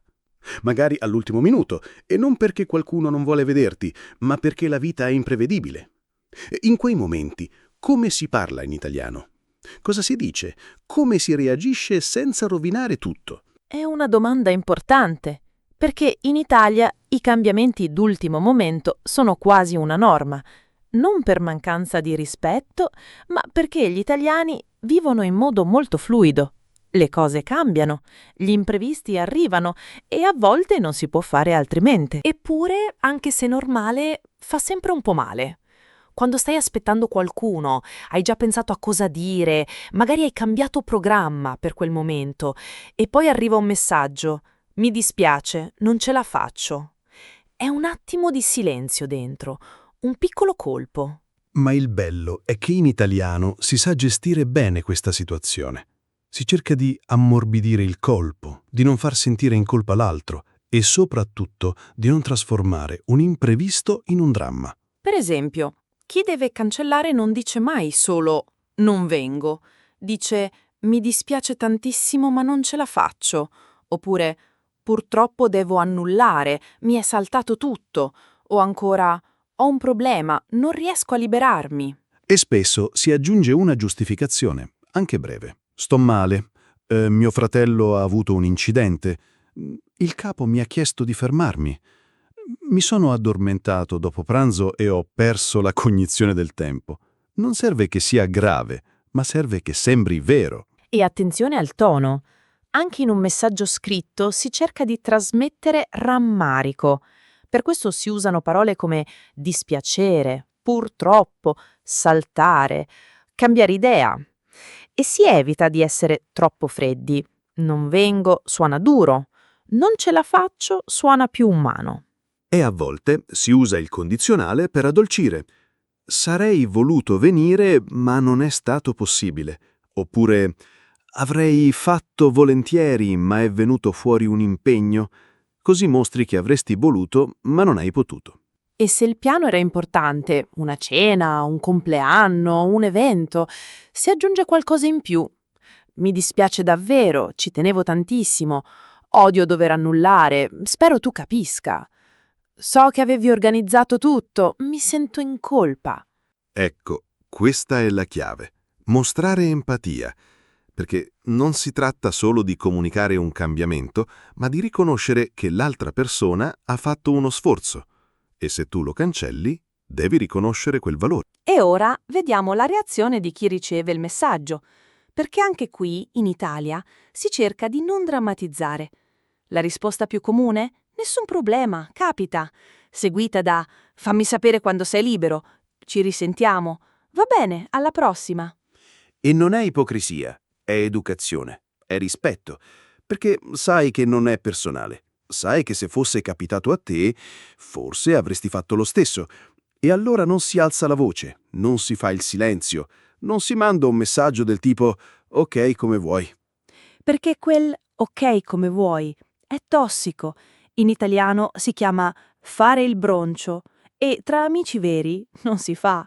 Magari all'ultimo minuto, e non perché qualcuno non vuole vederti, ma perché la vita è imprevedibile. In quei momenti, come si parla in italiano? Cosa si dice? Come si reagisce senza rovinare tutto? È una domanda importante, perché in Italia i cambiamenti d'ultimo momento sono quasi una norma, non per mancanza di rispetto, ma perché gli italiani vivono in modo molto fluido. Le cose cambiano, gli imprevisti arrivano e a volte non si può fare altrimenti. Eppure, anche se normale, fa sempre un po' male. Quando stai aspettando qualcuno, hai già pensato a cosa dire, magari hai cambiato programma per quel momento e poi arriva un messaggio. Mi dispiace, non ce la faccio. È un attimo di silenzio dentro, un piccolo colpo. Ma il bello è che in italiano si sa gestire bene questa situazione. Si cerca di ammorbidire il colpo, di non far sentire in colpa l'altro e soprattutto di non trasformare un imprevisto in un dramma. Per esempio, chi deve cancellare non dice mai solo «non vengo», dice «mi dispiace tantissimo ma non ce la faccio», oppure «purtroppo devo annullare, mi è saltato tutto», o ancora «ho un problema, non riesco a liberarmi». E spesso si aggiunge una giustificazione, anche breve. Sto male, mio fratello ha avuto un incidente, il capo mi ha chiesto di fermarmi. Mi sono addormentato dopo pranzo e ho perso la cognizione del tempo. Non serve che sia grave, ma serve che sembri vero. E attenzione al tono. Anche in un messaggio scritto si cerca di trasmettere rammarico. Per questo si usano parole come dispiacere, purtroppo, saltare, cambiare idea. E si evita di essere troppo freddi. Non vengo suona duro, non ce la faccio suona più umano. E a volte si usa il condizionale per addolcire. Sarei voluto venire, ma non è stato possibile. Oppure avrei fatto volentieri, ma è venuto fuori un impegno. Così mostri che avresti voluto, ma non hai potuto. E se il piano era importante, una cena, un compleanno, un evento, si aggiunge qualcosa in più. Mi dispiace davvero, ci tenevo tantissimo, odio dover annullare, spero tu capisca. So che avevi organizzato tutto, mi sento in colpa. Ecco, questa è la chiave. Mostrare empatia. Perché non si tratta solo di comunicare un cambiamento, ma di riconoscere che l'altra persona ha fatto uno sforzo. E se tu lo cancelli, devi riconoscere quel valore. E ora vediamo la reazione di chi riceve il messaggio, perché anche qui, in Italia, si cerca di non drammatizzare. La risposta più comune? Nessun problema, capita, seguita da «fammi sapere quando sei libero», «ci risentiamo», «va bene, alla prossima». E non è ipocrisia, è educazione, è rispetto, perché sai che non è personale. Sai che se fosse capitato a te, forse avresti fatto lo stesso. E allora non si alza la voce, non si fa il silenzio, non si manda un messaggio del tipo «ok, come vuoi». Perché quel «ok, come vuoi» è tossico. In italiano si chiama fare il broncio e tra amici veri non si fa.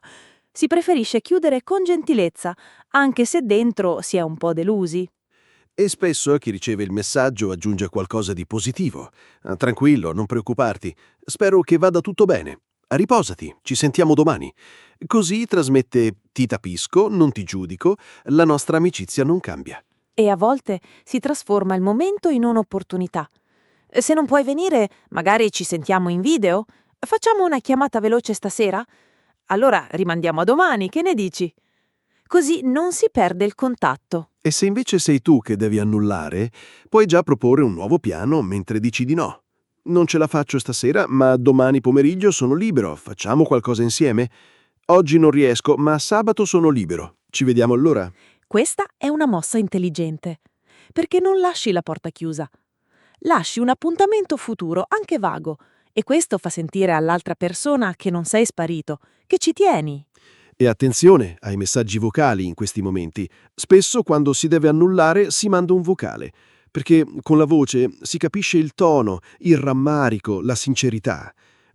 Si preferisce chiudere con gentilezza, anche se dentro si è un po' delusi. E spesso chi riceve il messaggio aggiunge qualcosa di positivo. Tranquillo, non preoccuparti. Spero che vada tutto bene. Riposati, ci sentiamo domani. Così trasmette «ti capisco, non ti giudico, la nostra amicizia non cambia». E a volte si trasforma il momento in un'opportunità. Se non puoi venire, magari ci sentiamo in video? Facciamo una chiamata veloce stasera? Allora rimandiamo a domani, che ne dici? Così non si perde il contatto. E se invece sei tu che devi annullare, puoi già proporre un nuovo piano mentre dici di no. Non ce la faccio stasera, ma domani pomeriggio sono libero, facciamo qualcosa insieme? Oggi non riesco, ma sabato sono libero. Ci vediamo allora? Questa è una mossa intelligente, perché non lasci la porta chiusa. Lasci un appuntamento futuro, anche vago, e questo fa sentire all'altra persona che non sei sparito, che ci tieni. E attenzione ai messaggi vocali in questi momenti. Spesso quando si deve annullare si manda un vocale, perché con la voce si capisce il tono, il rammarico, la sincerità.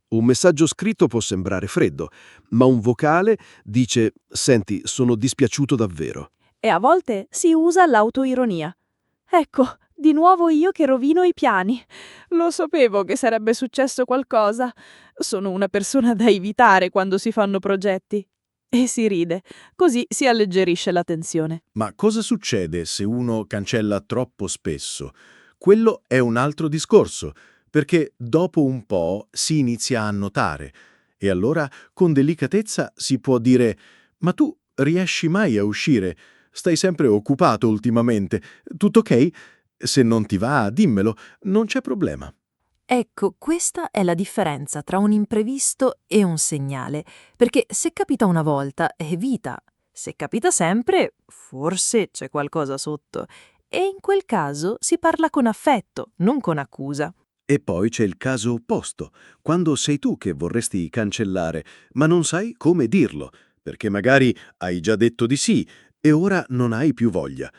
Un messaggio scritto può sembrare freddo, ma un vocale dice «Senti, sono dispiaciuto davvero». E a volte si usa l'autoironia. Ecco, di nuovo io che rovino i piani. Lo sapevo che sarebbe successo qualcosa. Sono una persona da evitare quando si fanno progetti. E si ride, così si alleggerisce la tensione. Ma cosa succede se uno cancella troppo spesso? Quello è un altro discorso, perché dopo un po' si inizia a notare. E allora, con delicatezza, si può dire «Ma tu riesci mai a uscire? Stai sempre occupato ultimamente. Tutto ok? Se non ti va, dimmelo, non c'è problema». Ecco, questa è la differenza tra un imprevisto e un segnale, perché se capita una volta è vita, se capita sempre forse c'è qualcosa sotto. e in quel caso si parla con affetto, non con accusa. E poi c'è il caso opposto, quando sei tu che vorresti cancellare, ma non sai come dirlo, perché magari hai già detto di sì e ora non hai più voglia.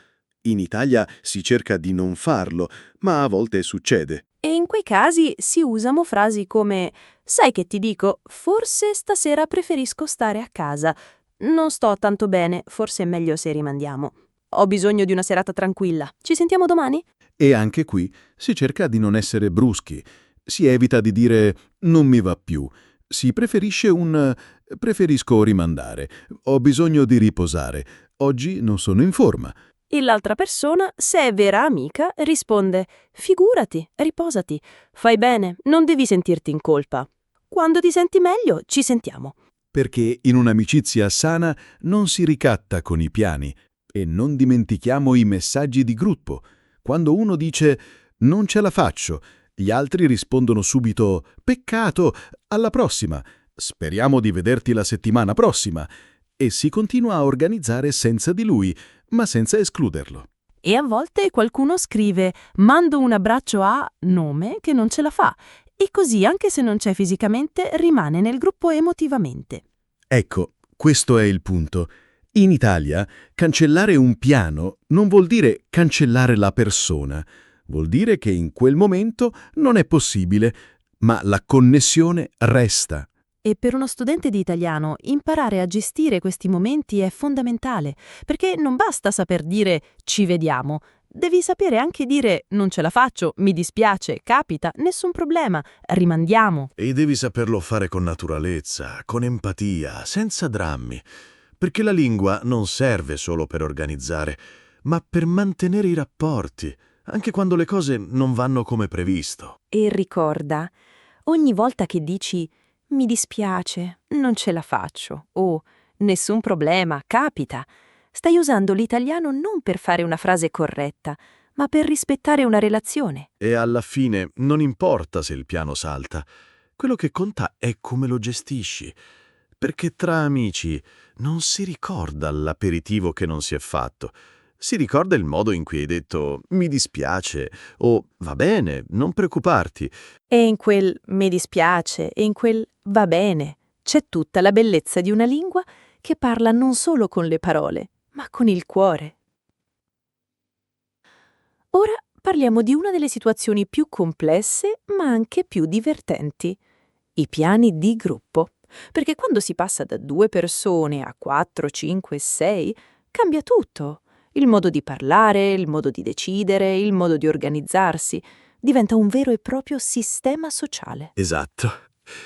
In Italia si cerca di non farlo, ma a volte succede. E in quei casi si usano frasi come «Sai che ti dico, forse stasera preferisco stare a casa. Non sto tanto bene, forse è meglio se rimandiamo. Ho bisogno di una serata tranquilla. Ci sentiamo domani?» E anche qui si cerca di non essere bruschi. Si evita di dire «non mi va più». Si preferisce un «preferisco rimandare», «ho bisogno di riposare», «oggi non sono in forma». E l'altra persona, se è vera amica, risponde «Figurati, riposati, fai bene, non devi sentirti in colpa. Quando ti senti meglio, ci sentiamo». Perché in un'amicizia sana non si ricatta con i piani. E non dimentichiamo i messaggi di gruppo. Quando uno dice «non ce la faccio», gli altri rispondono subito «peccato, alla prossima, speriamo di vederti la settimana prossima». E si continua a organizzare senza di lui, ma senza escluderlo. E a volte qualcuno scrive «mando un abbraccio a nome che non ce la fa». E così, anche se non c'è fisicamente, rimane nel gruppo emotivamente. Ecco, questo è il punto. In Italia, cancellare un piano non vuol dire cancellare la persona. Vuol dire che in quel momento non è possibile, ma la connessione resta. E per uno studente di italiano imparare a gestire questi momenti è fondamentale, perché non basta saper dire «ci vediamo», devi sapere anche dire «non ce la faccio, mi dispiace, capita, nessun problema, rimandiamo». E devi saperlo fare con naturalezza, con empatia, senza drammi, perché la lingua non serve solo per organizzare, ma per mantenere i rapporti, anche quando le cose non vanno come previsto. E ricorda, ogni volta che dici «mi dispiace, non ce la faccio» o «nessun problema, capita», stai usando l'italiano non per fare una frase corretta, ma per rispettare una relazione. E alla fine non importa se il piano salta, quello che conta è come lo gestisci, perché tra amici non si ricorda l'aperitivo che non si è fatto, si ricorda il modo in cui hai detto «mi dispiace» o «va bene, non preoccuparti». E in quel «mi dispiace» e in quel «va bene» c'è tutta la bellezza di una lingua che parla non solo con le parole, ma con il cuore. Ora parliamo di una delle situazioni più complesse, ma anche più divertenti: i piani di gruppo. Perché quando si passa da 2 persone a 4, 5, 6, cambia tutto. Il modo di parlare, il modo di decidere, il modo di organizzarsi. Diventa un vero e proprio sistema sociale. Esatto.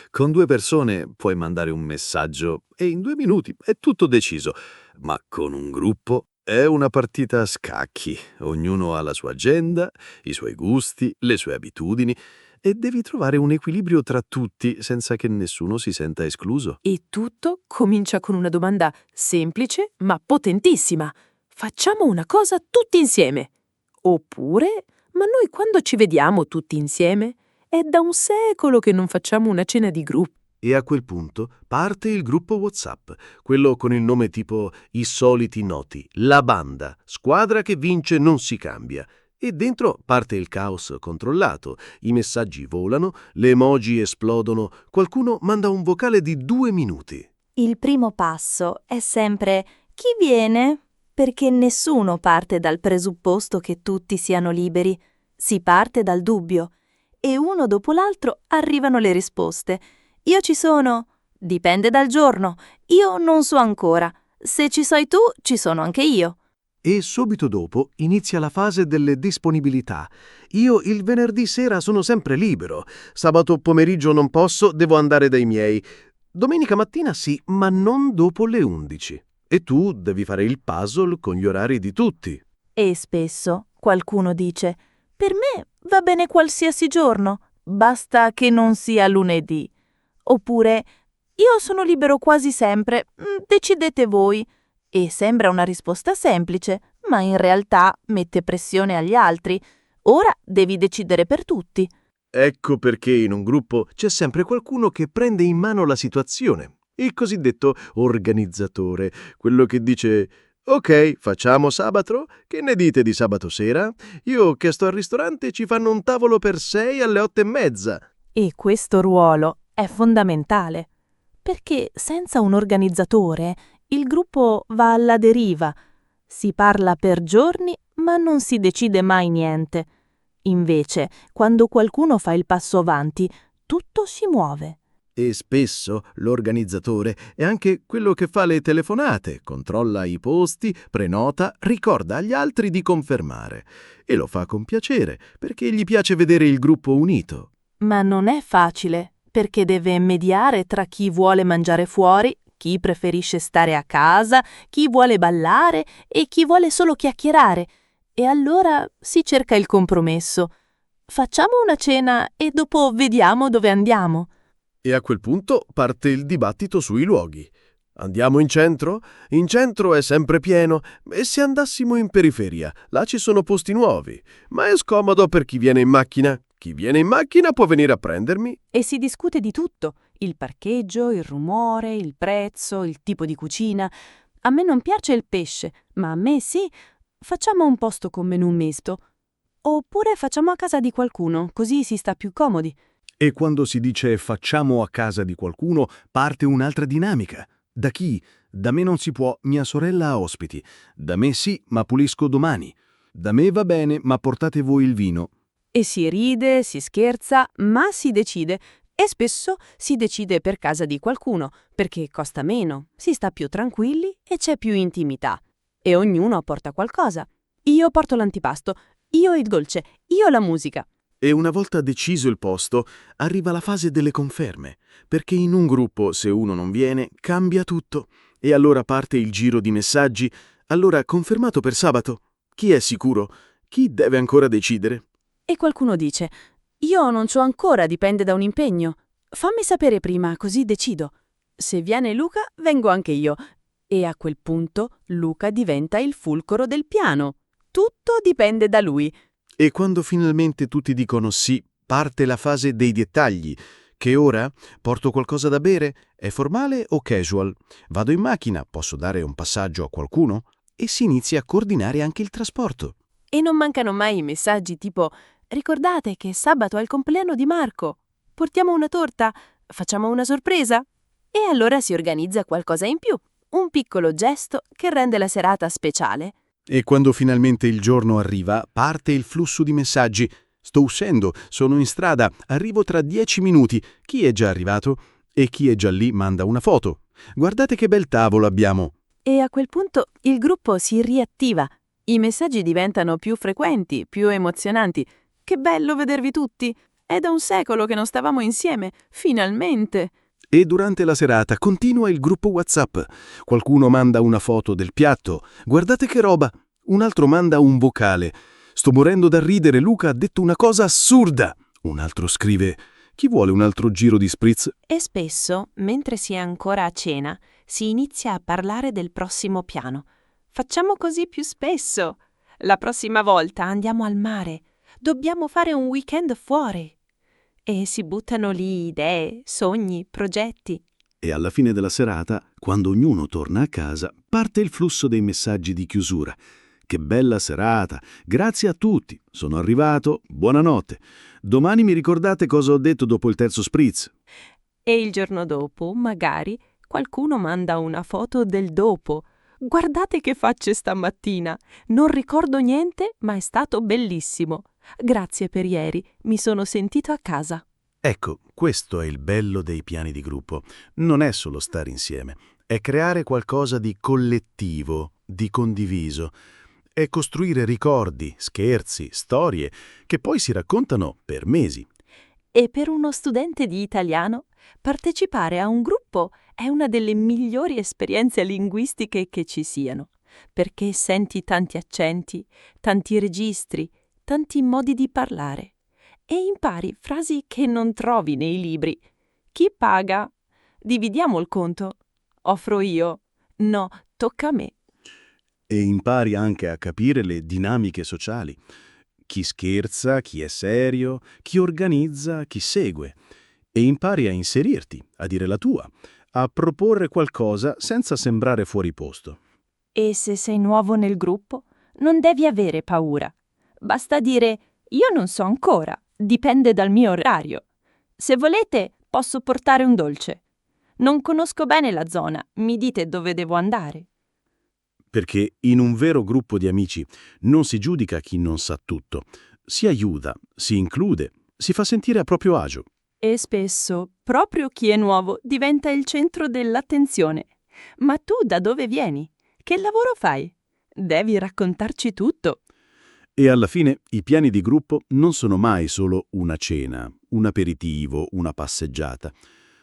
Con 2 persone puoi mandare un messaggio e in 2 minuti è tutto deciso, ma con un gruppo è una partita a scacchi. Ognuno ha la sua agenda, i suoi gusti, le sue abitudini e devi trovare un equilibrio tra tutti senza che nessuno si senta escluso. E tutto comincia con una domanda semplice ma potentissima. Facciamo una cosa tutti insieme. Oppure, ma noi quando ci vediamo tutti insieme? È da un secolo che non facciamo una cena di gruppo. E a quel punto parte il gruppo WhatsApp, quello con il nome tipo I soliti noti, la banda, squadra che vince non si cambia. E dentro parte il caos controllato, i messaggi volano, le emoji esplodono, qualcuno manda un vocale di 2 minuti. Il primo passo è sempre «chi viene?» Perché nessuno parte dal presupposto che tutti siano liberi. Si parte dal dubbio. E uno dopo l'altro arrivano le risposte. «Io ci sono», «dipende dal giorno», «io non so ancora», «se ci sei tu, ci sono anche io». E subito dopo inizia la fase delle disponibilità. Io il venerdì sera sono sempre libero, sabato pomeriggio non posso, devo andare dai miei. Domenica mattina sì, ma non dopo le 11. E tu devi fare il puzzle con gli orari di tutti. E spesso qualcuno dice «per me va bene qualsiasi giorno, basta che non sia lunedì». Oppure «io sono libero quasi sempre, decidete voi». E sembra una risposta semplice, ma in realtà mette pressione agli altri. Ora devi decidere per tutti. Ecco perché in un gruppo c'è sempre qualcuno che prende in mano la situazione. Il cosiddetto organizzatore, quello che dice Ok, facciamo sabato? Che ne dite di sabato sera? Io che sto al ristorante ci fanno un tavolo per 6 alle 8:30. E questo ruolo è fondamentale, perché senza un organizzatore il gruppo va alla deriva. Si parla per giorni, ma non si decide mai niente. Invece, quando qualcuno fa il passo avanti, tutto si muove. E spesso l'organizzatore è anche quello che fa le telefonate, controlla i posti, prenota, ricorda agli altri di confermare. E lo fa con piacere, perché gli piace vedere il gruppo unito. Ma non è facile, perché deve mediare tra chi vuole mangiare fuori, chi preferisce stare a casa, chi vuole ballare e chi vuole solo chiacchierare. E allora si cerca il compromesso. Facciamo una cena e dopo vediamo dove andiamo. E a quel punto parte il dibattito sui luoghi. Andiamo in centro? In centro è sempre pieno. E se andassimo in periferia? Là ci sono posti nuovi. Ma è scomodo per chi viene in macchina. Chi viene in macchina può venire a prendermi. E si discute di tutto: il parcheggio, il rumore, il prezzo, il tipo di cucina. A me non piace il pesce, ma a me sì. Facciamo un posto con menù misto. Oppure facciamo a casa di qualcuno, così si sta più comodi. E quando si dice facciamo a casa di qualcuno, parte un'altra dinamica. Da chi? Da me non si può, mia sorella ha ospiti. Da me sì, ma pulisco domani. Da me va bene, ma portate voi il vino. E si ride, si scherza, ma si decide. E spesso si decide per casa di qualcuno, perché costa meno, si sta più tranquilli e c'è più intimità. E ognuno porta qualcosa. Io porto l'antipasto, io il dolce, io la musica. E una volta deciso il posto, arriva la fase delle conferme, perché in un gruppo, se uno non viene, cambia tutto. E allora parte il giro di messaggi. Allora, confermato per sabato? Chi è sicuro? Chi deve ancora decidere? E qualcuno dice: io non c'ho ancora, dipende da un impegno. Fammi sapere prima, così decido. Se viene Luca, vengo anche io. E a quel punto Luca diventa il fulcro del piano. Tutto dipende da lui. E quando finalmente tutti dicono sì, parte la fase dei dettagli. Che ora? Porto qualcosa da bere? È formale o casual? Vado in macchina? Posso dare un passaggio a qualcuno? E si inizia a coordinare anche il trasporto. E non mancano mai i messaggi tipo: ricordate che sabato è il compleanno di Marco. Portiamo una torta? Facciamo una sorpresa? E allora si organizza qualcosa in più. Un piccolo gesto che rende la serata speciale. E quando finalmente il giorno arriva, parte il flusso di messaggi. Sto uscendo, sono in strada, arrivo tra 10 minuti. Chi è già arrivato? E chi è già lì manda una foto. Guardate che bel tavolo abbiamo. E a quel punto il gruppo si riattiva. I messaggi diventano più frequenti, più emozionanti. Che bello vedervi tutti! È da un secolo che non stavamo insieme, finalmente! E durante la serata continua il gruppo WhatsApp. Qualcuno manda una foto del piatto. Guardate che roba! Un altro manda un vocale. Sto morendo da ridere, Luca ha detto una cosa assurda. Un altro scrive: chi vuole un altro giro di spritz? E spesso, mentre si è ancora a cena, si inizia a parlare del prossimo piano. Facciamo così più spesso. La prossima volta andiamo al mare. Dobbiamo fare un weekend fuori. E si buttano lì idee, sogni, progetti. E alla fine della serata, quando ognuno torna a casa, parte il flusso dei messaggi di chiusura. Che bella serata! Grazie a tutti! Sono arrivato, buonanotte. Domani mi ricordate cosa ho detto dopo il terzo spritz? E il giorno dopo, magari, qualcuno manda una foto del dopo. Guardate che facce stamattina! Non ricordo niente, ma è stato bellissimo. Grazie per ieri, mi sono sentito a casa. Ecco, questo è il bello dei piani di gruppo. Non è solo stare insieme, è creare qualcosa di collettivo, di condiviso. È costruire ricordi, scherzi, storie, che poi si raccontano per mesi. E per uno studente di italiano, partecipare a un gruppo è una delle migliori esperienze linguistiche che ci siano, perché senti tanti accenti, tanti registri, tanti modi di parlare e impari frasi che non trovi nei libri. Chi paga? Dividiamo il conto. Offro io. No, tocca a me. E impari anche a capire le dinamiche sociali. Chi scherza, chi è serio, chi organizza, chi segue. E impari a inserirti, a dire la tua, a proporre qualcosa senza sembrare fuori posto. E se sei nuovo nel gruppo, non devi avere paura. Basta dire «Io non so ancora, dipende dal mio orario. Se volete, posso portare un dolce. Non conosco bene la zona, mi dite dove devo andare». Perché in un vero gruppo di amici non si giudica chi non sa tutto. Si aiuta, si include, si fa sentire a proprio agio. E spesso proprio chi è nuovo diventa il centro dell'attenzione. Ma tu da dove vieni? Che lavoro fai? Devi raccontarci tutto. E alla fine i piani di gruppo non sono mai solo una cena, un aperitivo, una passeggiata.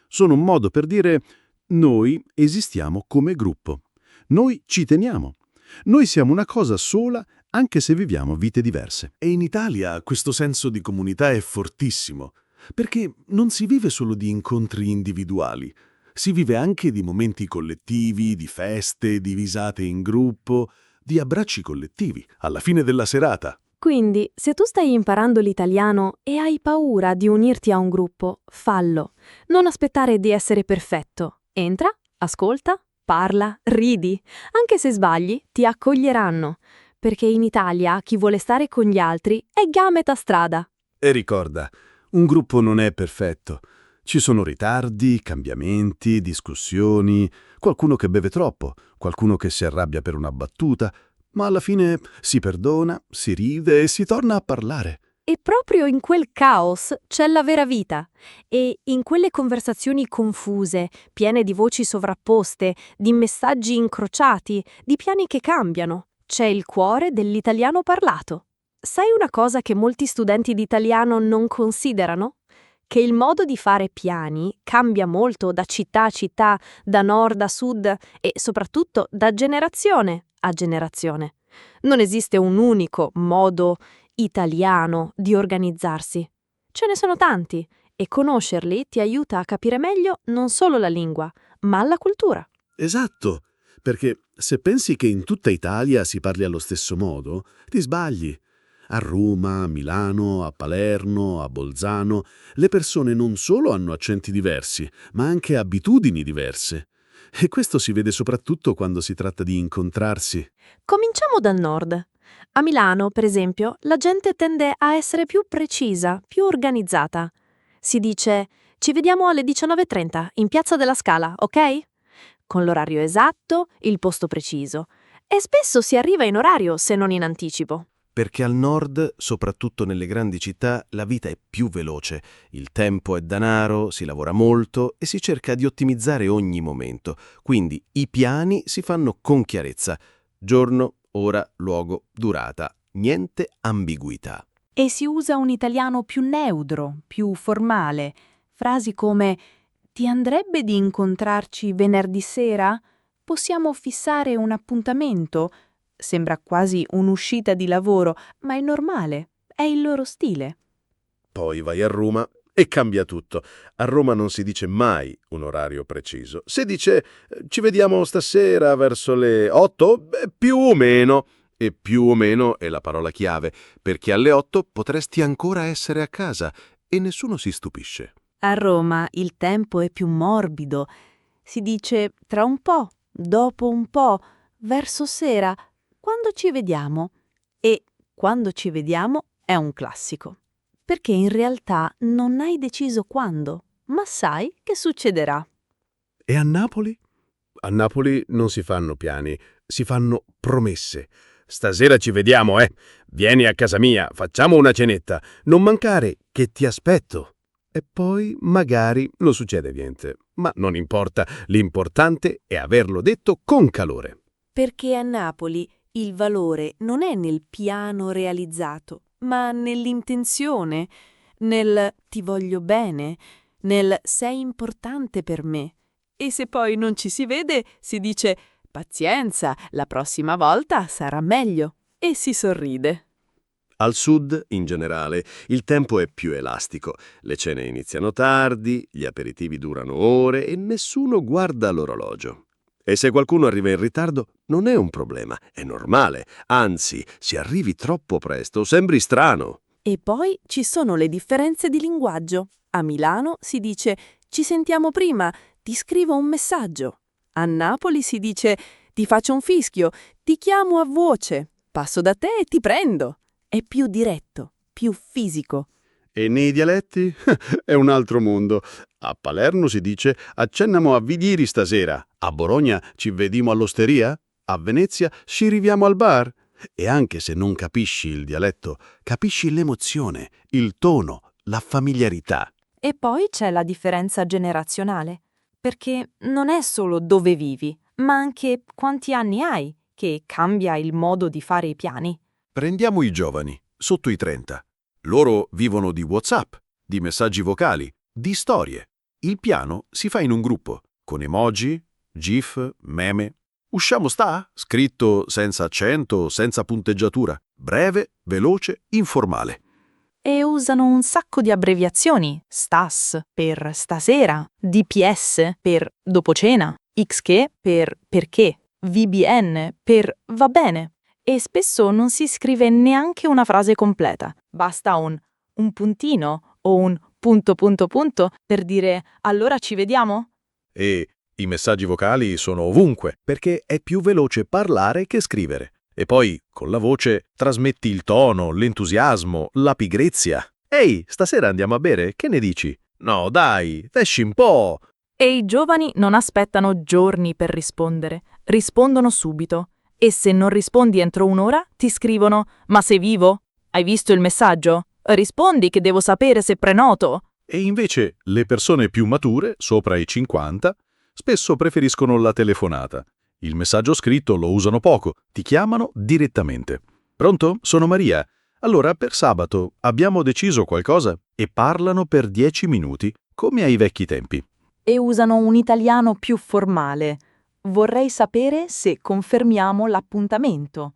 Sono un modo per dire noi esistiamo come gruppo. Noi ci teniamo. Noi siamo una cosa sola anche se viviamo vite diverse. E in Italia questo senso di comunità è fortissimo, perché non si vive solo di incontri individuali, si vive anche di momenti collettivi, di feste, di visate in gruppo, di abbracci collettivi, alla fine della serata. Quindi, se tu stai imparando l'italiano e hai paura di unirti a un gruppo, fallo. Non aspettare di essere perfetto. Entra, ascolta, parla, ridi. Anche se sbagli, ti accoglieranno. Perché in Italia chi vuole stare con gli altri è già a metà strada. E ricorda, un gruppo non è perfetto. Ci sono ritardi, cambiamenti, discussioni, qualcuno che beve troppo, qualcuno che si arrabbia per una battuta, ma alla fine si perdona, si ride e si torna a parlare. E proprio in quel caos c'è la vera vita. E in quelle conversazioni confuse, piene di voci sovrapposte, di messaggi incrociati, di piani che cambiano, c'è il cuore dell'italiano parlato. Sai una cosa che molti studenti di italiano non considerano? Che il modo di fare piani cambia molto da città a città, da nord a sud e soprattutto da generazione a generazione. Non esiste un unico modo italiano di organizzarsi. Ce ne sono tanti e conoscerli ti aiuta a capire meglio non solo la lingua, ma la cultura. Esatto, perché se pensi che in tutta Italia si parli allo stesso modo, ti sbagli. A Roma, a Milano, a Palermo, a Bolzano, le persone non solo hanno accenti diversi, ma anche abitudini diverse. E questo si vede soprattutto quando si tratta di incontrarsi. Cominciamo dal nord. A Milano, per esempio, la gente tende a essere più precisa, più organizzata. Si dice «Ci vediamo alle 19:30 in Piazza della Scala, ok?» Con l'orario esatto, il posto preciso. E spesso si arriva in orario se non in anticipo. Perché al nord, soprattutto nelle grandi città, la vita è più veloce, il tempo è denaro, si lavora molto e si cerca di ottimizzare ogni momento. Quindi i piani si fanno con chiarezza. Giorno, ora, luogo, durata. Niente ambiguità. E si usa un italiano più neutro, più formale. Frasi come «Ti andrebbe di incontrarci venerdì sera? Possiamo fissare un appuntamento?» Sembra quasi un'uscita di lavoro, ma è normale, è il loro stile. Poi vai a Roma e cambia tutto. A Roma non si dice mai un orario preciso. Si dice ci vediamo stasera verso le 8? Beh, più o meno. E più o meno è la parola chiave, perché alle 8 potresti ancora essere a casa e nessuno si stupisce. A Roma il tempo è più morbido. Si dice tra un po', dopo un po', verso sera, quando ci vediamo. E quando ci vediamo è un classico. Perché in realtà non hai deciso quando, ma sai che succederà. E a Napoli? A Napoli non si fanno piani, si fanno promesse. Stasera ci vediamo, Vieni a casa mia, facciamo una cenetta. Non mancare, che ti aspetto. E poi magari non succede niente. Ma non importa, l'importante è averlo detto con calore. Perché a Napoli il valore non è nel piano realizzato, ma nell'intenzione, nel ti voglio bene, nel sei importante per me. E se poi non ci si vede, si dice pazienza, la prossima volta sarà meglio. E si sorride. Al sud, in generale, il tempo è più elastico. Le cene iniziano tardi, gli aperitivi durano ore e nessuno guarda l'orologio. E se qualcuno arriva in ritardo, non è un problema, è normale. Anzi, se arrivi troppo presto, sembri strano. E poi ci sono le differenze di linguaggio. A Milano si dice ci sentiamo prima, ti scrivo un messaggio. A Napoli si dice ti faccio un fischio, ti chiamo a voce, passo da te e ti prendo. È più diretto, più fisico. E nei dialetti? È un altro mondo. A Palermo si dice accennamo a vidiri stasera. A Bologna ci vedimo all'osteria. A Venezia ci riviamo al bar. E anche se non capisci il dialetto, capisci l'emozione, il tono, la familiarità. E poi c'è la differenza generazionale, perché non è solo dove vivi, ma anche quanti anni hai, che cambia il modo di fare i piani. Prendiamo i giovani, sotto i 30. Loro vivono di WhatsApp, di messaggi vocali, di storie. Il piano si fa in un gruppo, con emoji, GIF, meme. Usciamo sta? Scritto senza accento, senza punteggiatura. Breve, veloce, informale. E usano un sacco di abbreviazioni. STAS per stasera, DPS per dopo cena, XK per perché, VBN per va bene. E spesso non si scrive neanche una frase completa. Basta un puntino o un punto per dire allora ci vediamo? E i messaggi vocali sono ovunque, perché è più veloce parlare che scrivere. E poi, con la voce, trasmetti il tono, l'entusiasmo, la pigrizia. Ehi, stasera andiamo a bere? Che ne dici? No, dai, esci un po'. E i giovani non aspettano giorni per rispondere, rispondono subito. E se non rispondi entro un'ora, ti scrivono «Ma sei vivo? Hai visto il messaggio? Rispondi che devo sapere se prenoto». E invece le persone più mature, sopra i 50, spesso preferiscono la telefonata. Il messaggio scritto lo usano poco, ti chiamano direttamente. Pronto? Sono Maria. Allora, per sabato abbiamo deciso qualcosa? E parlano per 10 minuti, come ai vecchi tempi. E usano un italiano più formale. Vorrei sapere se confermiamo l'appuntamento.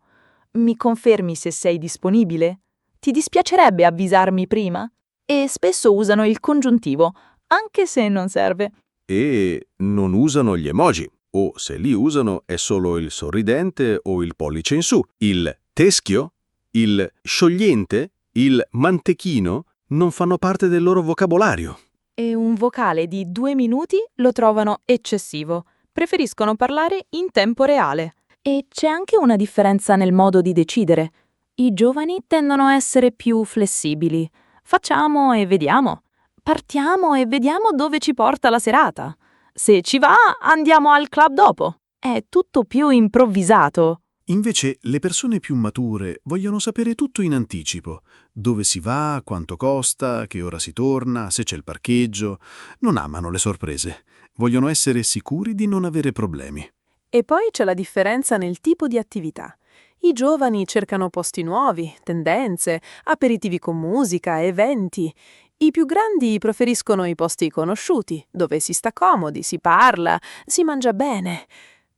Mi confermi se sei disponibile? Ti dispiacerebbe avvisarmi prima? E spesso usano il congiuntivo, anche se non serve. E non usano gli emoji, o se li usano è solo il sorridente o il pollice in su. Il teschio, il sciogliente, il mantechino non fanno parte del loro vocabolario. E un vocale di 2 minuti lo trovano eccessivo. Preferiscono parlare in tempo reale. E c'è anche una differenza nel modo di decidere. I giovani tendono a essere più flessibili. Facciamo e vediamo. Partiamo e vediamo dove ci porta la serata. Se ci va, andiamo al club dopo. È tutto più improvvisato. Invece le persone più mature vogliono sapere tutto in anticipo. Dove si va, quanto costa, che ora si torna, se c'è il parcheggio. Non amano le sorprese. Vogliono essere sicuri di non avere problemi. E poi c'è la differenza nel tipo di attività. I giovani cercano posti nuovi, tendenze, aperitivi con musica, eventi. I più grandi preferiscono i posti conosciuti, dove si sta comodi, si parla, si mangia bene.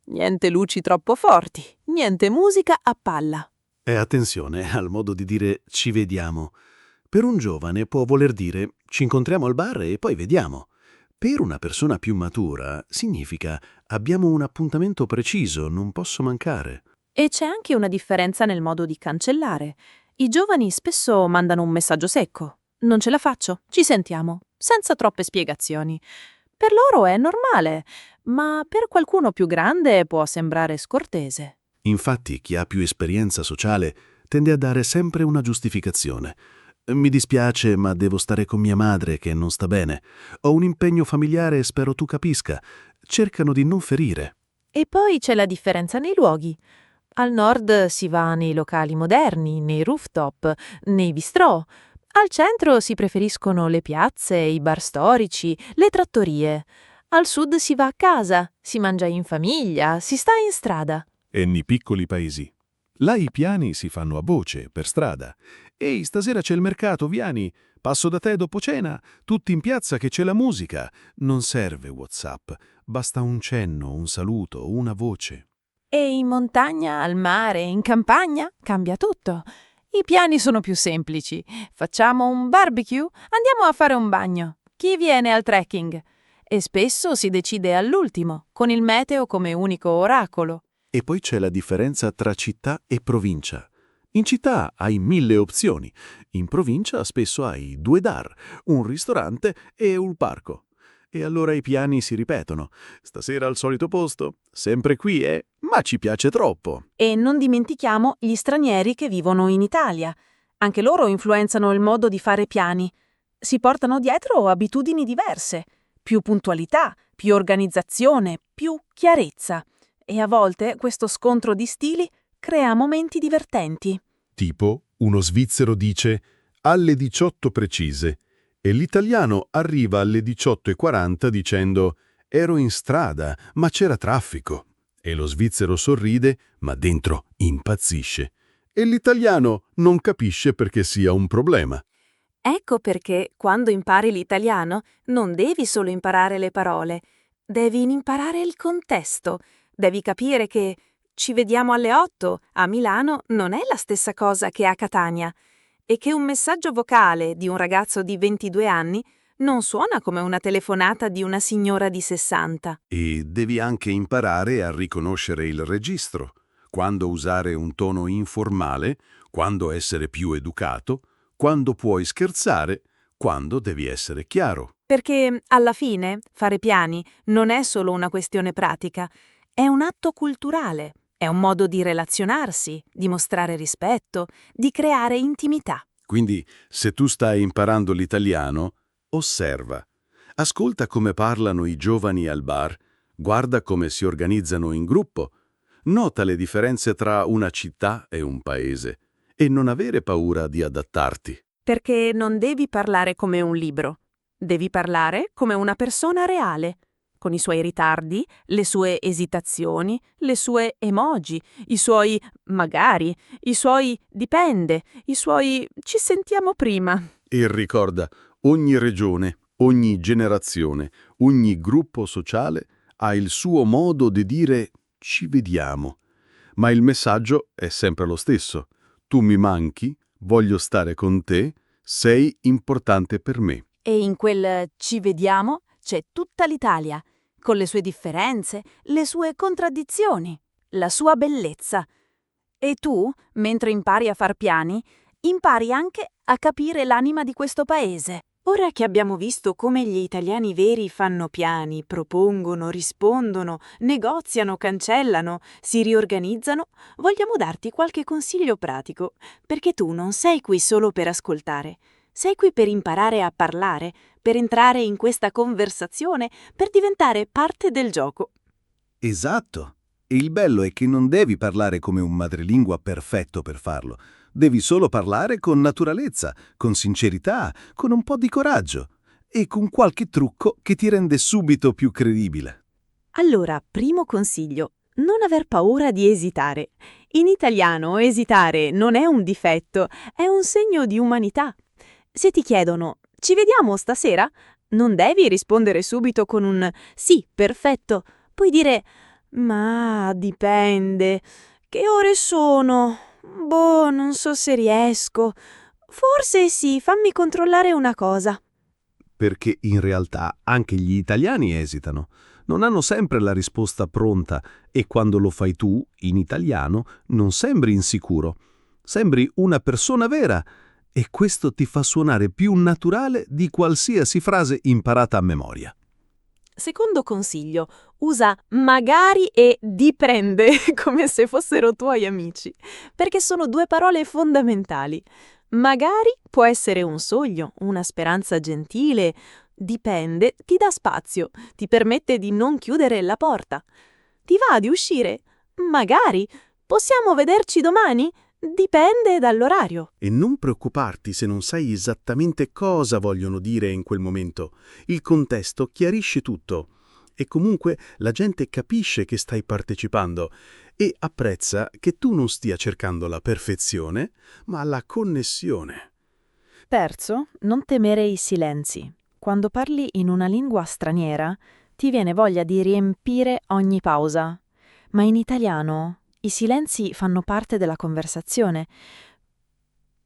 Niente luci troppo forti, niente musica a palla. E attenzione al modo di dire ci vediamo. Per un giovane può voler dire ci incontriamo al bar e poi vediamo. Per una persona più matura significa abbiamo un appuntamento preciso, non posso mancare. E c'è anche una differenza nel modo di cancellare. I giovani spesso mandano un messaggio secco. Non ce la faccio, ci sentiamo, senza troppe spiegazioni. Per loro è normale, ma per qualcuno più grande può sembrare scortese. Infatti chi ha più esperienza sociale tende a dare sempre una giustificazione. Mi dispiace, ma devo stare con mia madre che non sta bene. Ho un impegno familiare e spero tu capisca. Cercano di non ferire. E poi c'è la differenza nei luoghi. Al nord si va nei locali moderni, nei rooftop, nei bistrò. Al centro si preferiscono le piazze, i bar storici, le trattorie. Al sud si va a casa, si mangia in famiglia, si sta in strada. E nei piccoli paesi. Là i piani si fanno a voce, per strada. Ehi, stasera c'è il mercato, vieni. Passo da te dopo cena. Tutti in piazza che c'è la musica. Non serve WhatsApp. Basta un cenno, un saluto, una voce. E in montagna, al mare, in campagna, cambia tutto. I piani sono più semplici. Facciamo un barbecue? Andiamo a fare un bagno. Chi viene al trekking? E spesso si decide all'ultimo, con il meteo come unico oracolo. E poi c'è la differenza tra città e provincia. In città hai 1000 opzioni. In provincia spesso hai 2 bar, un ristorante e un parco. E allora i piani si ripetono. Stasera al solito posto? Sempre qui, Ma ci piace troppo. E non dimentichiamo gli stranieri che vivono in Italia. Anche loro influenzano il modo di fare piani. Si portano dietro abitudini diverse. Più puntualità, più organizzazione, più chiarezza. E a volte questo scontro di stili crea momenti divertenti. Tipo, uno svizzero dice alle 18 precise e l'italiano arriva alle 18:40 dicendo ero in strada, ma c'era traffico. E lo svizzero sorride, ma dentro impazzisce. E l'italiano non capisce perché sia un problema. Ecco perché quando impari l'italiano non devi solo imparare le parole, devi imparare il contesto. Devi capire che ci vediamo alle 8 a Milano non è la stessa cosa che a Catania e che un messaggio vocale di un ragazzo di 22 anni non suona come una telefonata di una signora di 60. E devi anche imparare a riconoscere il registro, quando usare un tono informale, quando essere più educato, quando puoi scherzare, quando devi essere chiaro. Perché alla fine fare piani non è solo una questione pratica, è un atto culturale, è un modo di relazionarsi, di mostrare rispetto, di creare intimità. Quindi, se tu stai imparando l'italiano, osserva. Ascolta come parlano i giovani al bar, guarda come si organizzano in gruppo, nota le differenze tra una città e un paese e non avere paura di adattarti. Perché non devi parlare come un libro, devi parlare come una persona reale, con i suoi ritardi, le sue esitazioni, le sue emoji, i suoi magari, i suoi dipende, i suoi ci sentiamo prima. E ricorda, ogni regione, ogni generazione, ogni gruppo sociale ha il suo modo di dire ci vediamo. Ma il messaggio è sempre lo stesso. Tu mi manchi, voglio stare con te, sei importante per me. E in quel ci vediamo c'è tutta l'Italia, con le sue differenze, le sue contraddizioni, la sua bellezza. E tu, mentre impari a far piani, impari anche a capire l'anima di questo paese. Ora che abbiamo visto come gli italiani veri fanno piani, propongono, rispondono, negoziano, cancellano, si riorganizzano, vogliamo darti qualche consiglio pratico, perché tu non sei qui solo per ascoltare. Sei qui per imparare a parlare, per entrare in questa conversazione, per diventare parte del gioco. Esatto. E il bello è che non devi parlare come un madrelingua perfetto per farlo. Devi solo parlare con naturalezza, con sincerità, con un po' di coraggio e con qualche trucco che ti rende subito più credibile. Allora, primo consiglio, non aver paura di esitare. In italiano esitare non è un difetto, è un segno di umanità. Se ti chiedono «Ci vediamo stasera?» non devi rispondere subito con un «Sì, perfetto». Puoi dire «Ma dipende. Che ore sono? Boh, non so se riesco. Forse sì, fammi controllare una cosa». Perché in realtà anche gli italiani esitano. Non hanno sempre la risposta pronta e quando lo fai tu, in italiano, non sembri insicuro. Sembri una persona vera e questo ti fa suonare più naturale di qualsiasi frase imparata a memoria. Secondo consiglio, usa magari e dipende come se fossero tuoi amici, perché sono due parole fondamentali. Magari può essere un sogno, una speranza gentile. Dipende ti dà spazio, ti permette di non chiudere la porta. Ti va di uscire? Magari. Possiamo vederci domani? Dipende dall'orario. E non preoccuparti se non sai esattamente cosa vogliono dire in quel momento. Il contesto chiarisce tutto. E comunque la gente capisce che stai partecipando e apprezza che tu non stia cercando la perfezione, ma la connessione. Terzo, non temere i silenzi. Quando parli in una lingua straniera, ti viene voglia di riempire ogni pausa. Ma in italiano i silenzi fanno parte della conversazione.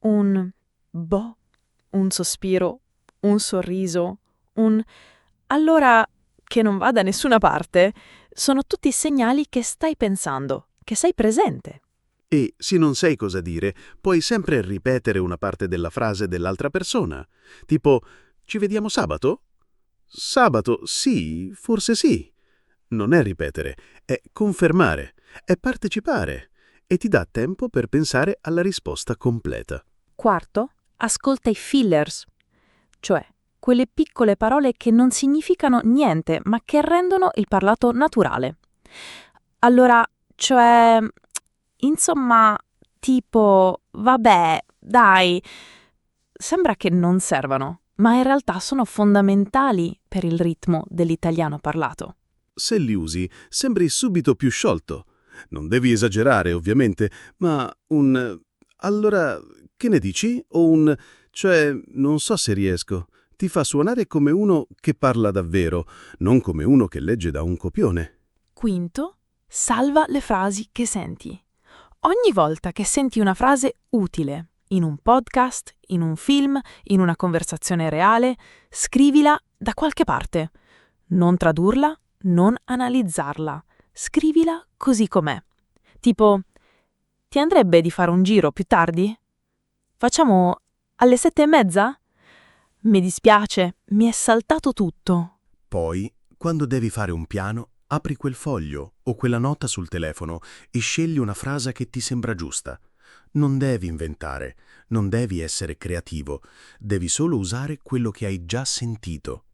Un boh, un sospiro, un sorriso, un allora che non va da nessuna parte, sono tutti segnali che stai pensando, che sei presente. E se non sai cosa dire, puoi sempre ripetere una parte della frase dell'altra persona. Tipo, ci vediamo sabato? Sabato, sì, forse sì. Non è ripetere, è confermare, è partecipare e ti dà tempo per pensare alla risposta completa. Quarto, ascolta i fillers, cioè quelle piccole parole che non significano niente, ma che rendono il parlato naturale. Allora, cioè, insomma, tipo, vabbè, dai, sembra che non servano, ma in realtà sono fondamentali per il ritmo dell'italiano parlato. Se li usi, sembri subito più sciolto. Non devi esagerare, ovviamente, ma allora, che ne dici? Cioè, non so se riesco. Ti fa suonare come uno che parla davvero, non come uno che legge da un copione. Quinto, salva le frasi che senti. Ogni volta che senti una frase utile, in un podcast, in un film, in una conversazione reale, scrivila da qualche parte. Non tradurla, non analizzarla. Scrivila così com'è. Tipo, ti andrebbe di fare un giro più tardi? Facciamo alle 7:30? Mi dispiace, mi è saltato tutto. Poi, quando devi fare un piano, apri quel foglio o quella nota sul telefono e scegli una frase che ti sembra giusta. Non devi inventare, non devi essere creativo, devi solo usare quello che hai già sentito.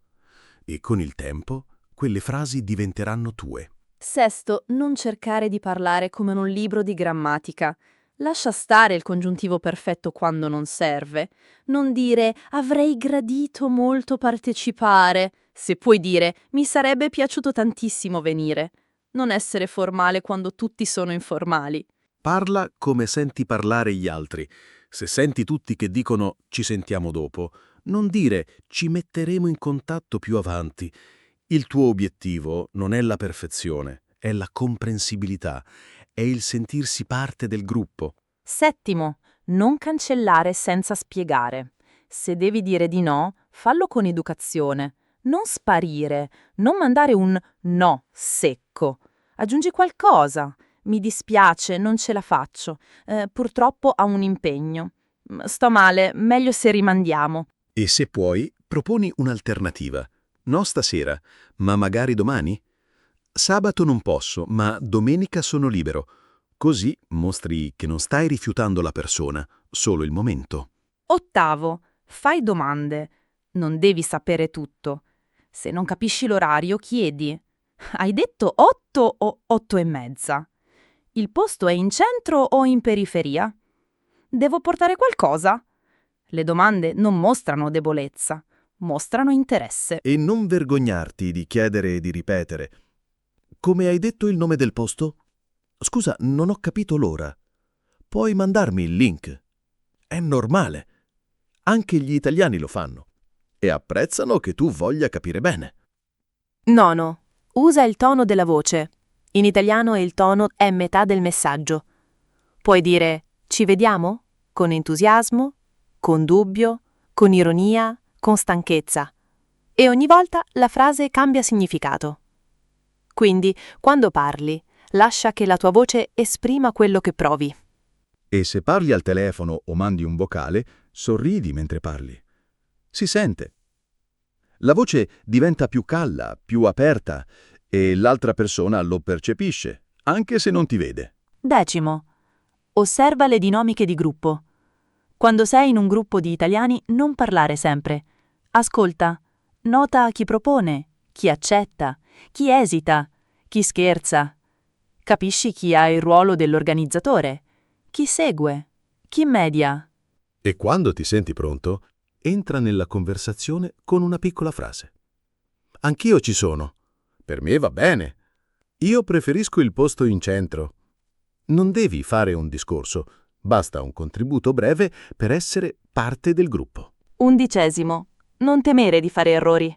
E con il tempo, quelle frasi diventeranno tue. Sesto, non cercare di parlare come in un libro di grammatica. Lascia stare il congiuntivo perfetto quando non serve. Non dire avrei gradito molto partecipare, se puoi dire mi sarebbe piaciuto tantissimo venire. Non essere formale quando tutti sono informali. Parla come senti parlare gli altri. Se senti tutti che dicono ci sentiamo dopo, non dire ci metteremo in contatto più avanti. Il tuo obiettivo non è la perfezione, è la comprensibilità, è il sentirsi parte del gruppo. Settimo, non cancellare senza spiegare. Se devi dire di no, fallo con educazione. Non sparire, non mandare un no secco. Aggiungi qualcosa. Mi dispiace, non ce la faccio. Purtroppo ho un impegno. Sto male, meglio se rimandiamo. E se puoi, proponi un'alternativa. No stasera, ma magari domani? Sabato non posso, ma domenica sono libero. Così mostri che non stai rifiutando la persona, solo il momento. Ottavo, fai domande. Non devi sapere tutto. Se non capisci l'orario, chiedi. Hai detto 8 o 8:30? Il posto è in centro o in periferia? Devo portare qualcosa? Le domande non mostrano debolezza, mostrano interesse. E non vergognarti di chiedere e di ripetere. Come hai detto il nome del posto? Scusa, non ho capito l'ora. Puoi mandarmi il link? È normale. Anche gli italiani lo fanno. E apprezzano che tu voglia capire bene. Nono. Usa il tono della voce. In italiano il tono è metà del messaggio. Puoi dire ci vediamo? Con entusiasmo, con dubbio, con ironia, con stanchezza. E ogni volta la frase cambia significato. Quindi, quando parli, lascia che la tua voce esprima quello che provi. E se parli al telefono o mandi un vocale, sorridi mentre parli. Si sente. La voce diventa più calla, più aperta, e l'altra persona lo percepisce, anche se non ti vede. Decimo, osserva le dinamiche di gruppo. Quando sei in un gruppo di italiani, non parlare sempre. Ascolta, nota chi propone, chi accetta, chi esita, chi scherza. Capisci chi ha il ruolo dell'organizzatore, chi segue, chi media. E quando ti senti pronto, entra nella conversazione con una piccola frase. Anch'io ci sono. Per me va bene. Io preferisco il posto in centro. Non devi fare un discorso, basta un contributo breve per essere parte del gruppo. 11. Non temere di fare errori.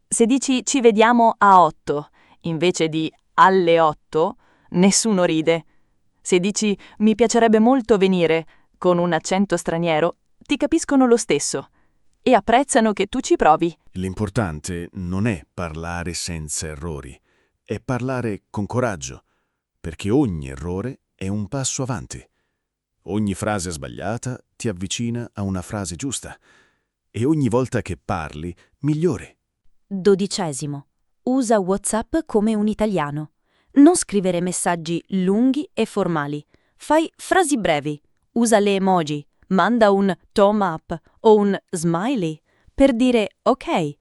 Se dici ci vediamo a 8 invece di alle 8, nessuno ride. Se dici mi piacerebbe molto venire con un accento straniero, ti capiscono lo stesso e apprezzano che tu ci provi. L'importante non è parlare senza errori, è parlare con coraggio, perché ogni errore è un passo avanti. Ogni frase sbagliata ti avvicina a una frase giusta e ogni volta che parli migliori. 12. Usa WhatsApp come un italiano. Non scrivere messaggi lunghi e formali. Fai frasi brevi. Usa le emoji. Manda un thumb up o un smiley per dire ok.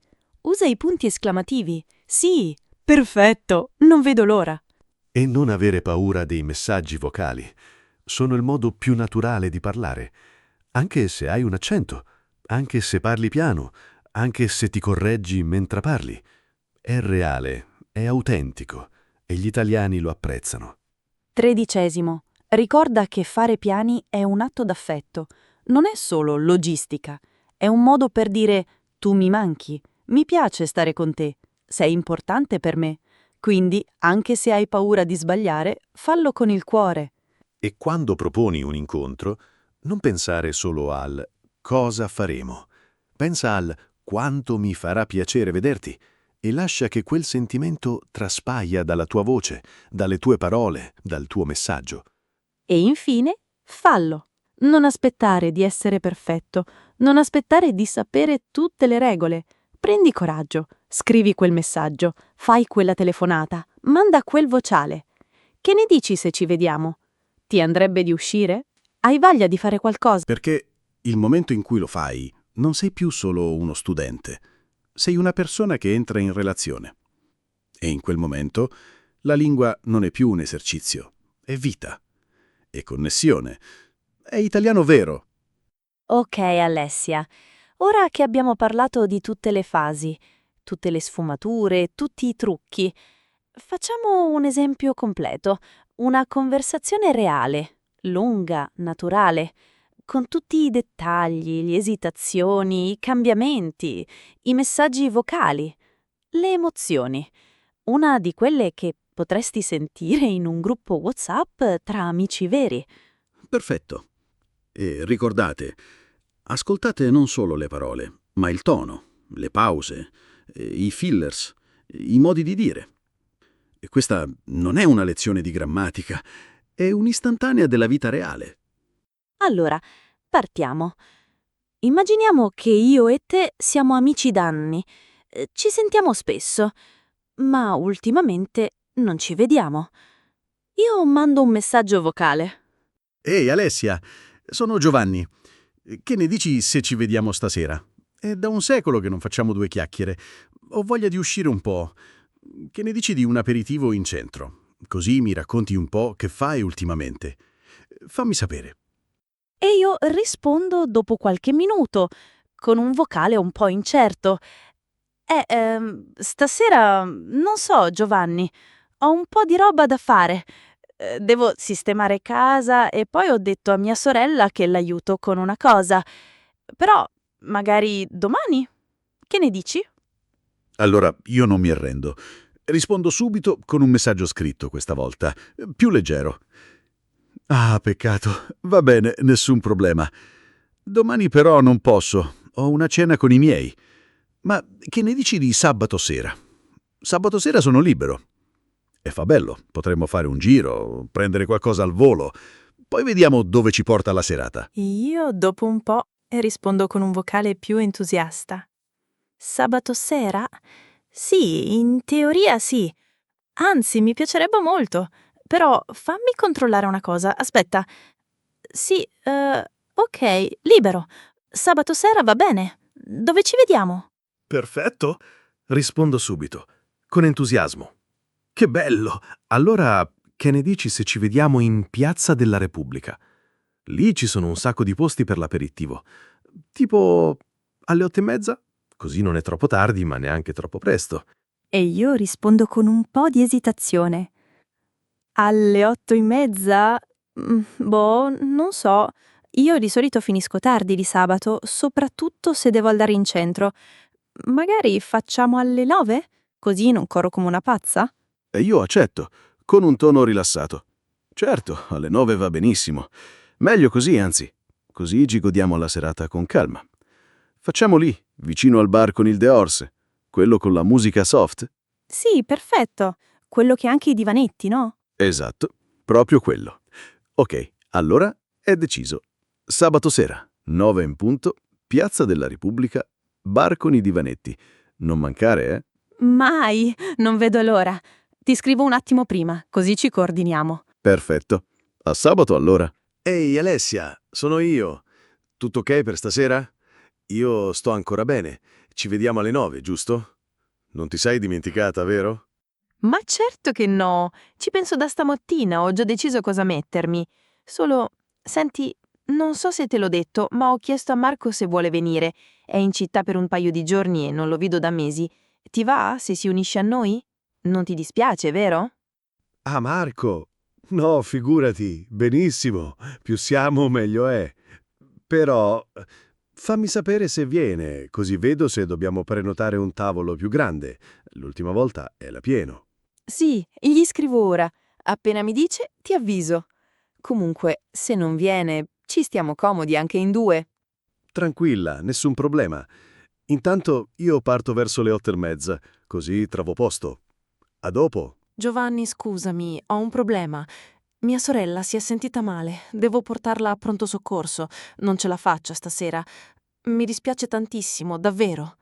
Usa i punti esclamativi. Sì, perfetto, non vedo l'ora. E non avere paura dei messaggi vocali. Sono il modo più naturale di parlare. Anche se hai un accento, anche se parli piano, anche se ti correggi mentre parli. È reale, è autentico e gli italiani lo apprezzano. 13. Ricorda che fare piani è un atto d'affetto. Non è solo logistica. È un modo per dire tu mi manchi, mi piace stare con te, sei importante per me. Quindi, anche se hai paura di sbagliare, fallo con il cuore. E quando proponi un incontro, non pensare solo al cosa faremo. Pensa al quanto mi farà piacere vederti e lascia che quel sentimento traspaia dalla tua voce, dalle tue parole, dal tuo messaggio. E infine, fallo. Non aspettare di essere perfetto, non aspettare di sapere tutte le regole. Prendi coraggio, scrivi quel messaggio, fai quella telefonata, manda quel vocale. Che ne dici se ci vediamo? Ti andrebbe di uscire? Hai voglia di fare qualcosa? Perché il momento in cui lo fai non sei più solo uno studente, sei una persona che entra in relazione. E in quel momento la lingua non è più un esercizio, è vita, è connessione, è italiano vero. Ok, Alessia. Ora che abbiamo parlato di tutte le fasi, tutte le sfumature, tutti i trucchi, facciamo un esempio completo, una conversazione reale, lunga, naturale, con tutti i dettagli, le esitazioni, i cambiamenti, i messaggi vocali, le emozioni. Una di quelle che potresti sentire in un gruppo WhatsApp tra amici veri. Perfetto. E ricordate, ascoltate non solo le parole, ma il tono, le pause, i fillers, i modi di dire. E questa non è una lezione di grammatica, è un'istantanea della vita reale. Allora, partiamo. Immaginiamo che io e te siamo amici da anni. Ci sentiamo spesso, ma ultimamente non ci vediamo. Io mando un messaggio vocale. Ehi Alessia, sono Giovanni. Che ne dici se ci vediamo stasera? È da un secolo che non facciamo due chiacchiere. Ho voglia di uscire un po'. Che ne dici di un aperitivo in centro? Così mi racconti un po' che fai ultimamente. Fammi sapere. E io rispondo dopo qualche minuto, con un vocale un po' incerto. Stasera, non so, Giovanni, ho un po' di roba da fare. Devo sistemare casa e poi ho detto a mia sorella che l'aiuto con una cosa. Però, magari domani? Che ne dici? Allora, io non mi arrendo. Rispondo subito con un messaggio scritto questa volta, più leggero. Ah, peccato. Va bene, nessun problema. Domani però non posso. Ho una cena con i miei. Ma che ne dici di sabato sera? Sabato sera sono libero. E fa bello. Potremmo fare un giro, prendere qualcosa al volo. Poi vediamo dove ci porta la serata. Io, dopo un po', rispondo con un vocale più entusiasta. Sabato sera? Sì, in teoria sì. Anzi, mi piacerebbe molto. Però fammi controllare una cosa. Aspetta. Sì, ok, libero. Sabato sera va bene. Dove ci vediamo? Perfetto. Rispondo subito, con entusiasmo. Che bello! Allora, che ne dici se ci vediamo in Piazza della Repubblica? Lì ci sono un sacco di posti per l'aperitivo. Tipo alle 8:30? Così non è troppo tardi, ma neanche troppo presto. E io rispondo con un po' di esitazione. Alle 8:30? Boh, non so. Io di solito finisco tardi di sabato, soprattutto se devo andare in centro. Magari facciamo alle 9? Così non corro come una pazza? E io accetto, con un tono rilassato. Certo, alle 9 va benissimo. Meglio così, anzi. Così ci godiamo la serata con calma. Facciamo lì, vicino al bar con il The Horse. Quello con la musica soft? Sì, perfetto. Quello che ha anche i divanetti, no? Esatto, proprio quello. Ok, allora è deciso. Sabato sera, 9 in punto, Piazza della Repubblica, bar con i divanetti. Non mancare, eh? Mai! Non vedo l'ora. Ti scrivo un attimo prima, così ci coordiniamo. Perfetto. A sabato allora. Ehi Alessia, sono io. Tutto ok per stasera? Io sto ancora bene. Ci vediamo alle 9, giusto? Non ti sei dimenticata, vero? Ma certo che no. Ci penso da stamattina, ho già deciso cosa mettermi. Solo, senti, non so se te l'ho detto, ma ho chiesto a Marco se vuole venire. È in città per un paio di giorni e non lo vedo da mesi. Ti va se si unisce a noi? Non ti dispiace, vero? Ah, Marco! No, figurati, benissimo. Più siamo, meglio è. Però fammi sapere se viene, così vedo se dobbiamo prenotare un tavolo più grande. L'ultima volta era pieno. Sì, gli scrivo ora. Appena mi dice, ti avviso. Comunque, se non viene, ci stiamo comodi anche in 2. Tranquilla, nessun problema. Intanto io parto verso le 8:30, così trovo posto. A dopo. Giovanni, scusami, ho un problema. Mia sorella si è sentita male. Devo portarla a pronto soccorso. Non ce la faccio stasera. Mi dispiace tantissimo, davvero.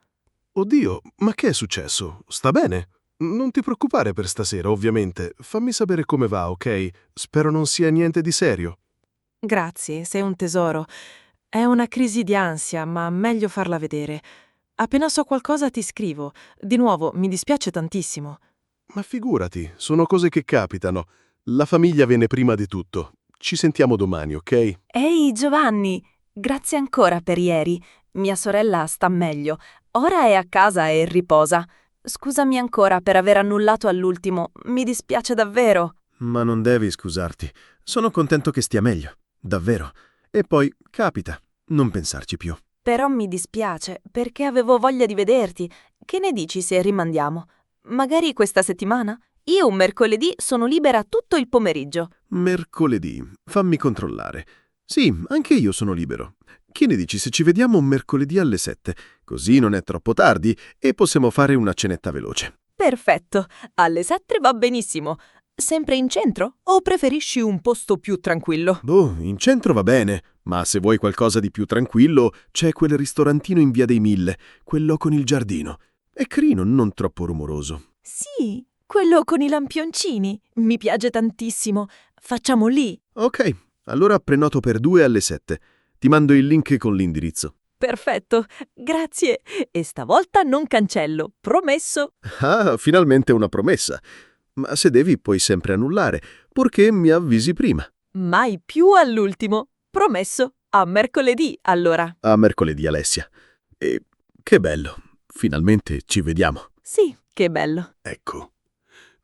Oddio, ma che è successo? Sta bene? Non ti preoccupare per stasera, ovviamente. Fammi sapere come va, ok? Spero non sia niente di serio. Grazie, sei un tesoro. È una crisi di ansia, ma meglio farla vedere. Appena so qualcosa ti scrivo. Di nuovo, mi dispiace tantissimo. Ma figurati, sono cose che capitano. La famiglia viene prima di tutto. Ci sentiamo domani, ok? Ehi, Giovanni, grazie ancora per ieri. Mia sorella sta meglio. Ora è a casa e riposa. Scusami ancora per aver annullato all'ultimo. Mi dispiace davvero. Ma non devi scusarti. Sono contento che stia meglio. Davvero. E poi, capita. Non pensarci più. Però mi dispiace, perché avevo voglia di vederti. Che ne dici se rimandiamo? Magari questa settimana? Io un mercoledì sono libera tutto il pomeriggio. Mercoledì. Fammi controllare. Sì, anche io sono libero. Che ne dici se ci vediamo mercoledì alle 7? Così non è troppo tardi e possiamo fare una cenetta veloce. Perfetto, alle 7 va benissimo. Sempre in centro? O preferisci un posto più tranquillo? In centro va bene, ma se vuoi qualcosa di più tranquillo, c'è quel ristorantino in Via dei Mille, quello con il giardino. È carino, non troppo rumoroso. Sì, quello con i lampioncini. Mi piace tantissimo. Facciamo lì. Ok, allora prenoto per 2 alle 7. Ti mando il link con l'indirizzo. Perfetto, grazie. E stavolta non cancello, promesso. Ah, finalmente una promessa. Ma se devi puoi sempre annullare, purché mi avvisi prima. Mai più all'ultimo. Promesso. A mercoledì, allora. A mercoledì, Alessia. E che bello, finalmente ci vediamo. Sì, che bello. Ecco,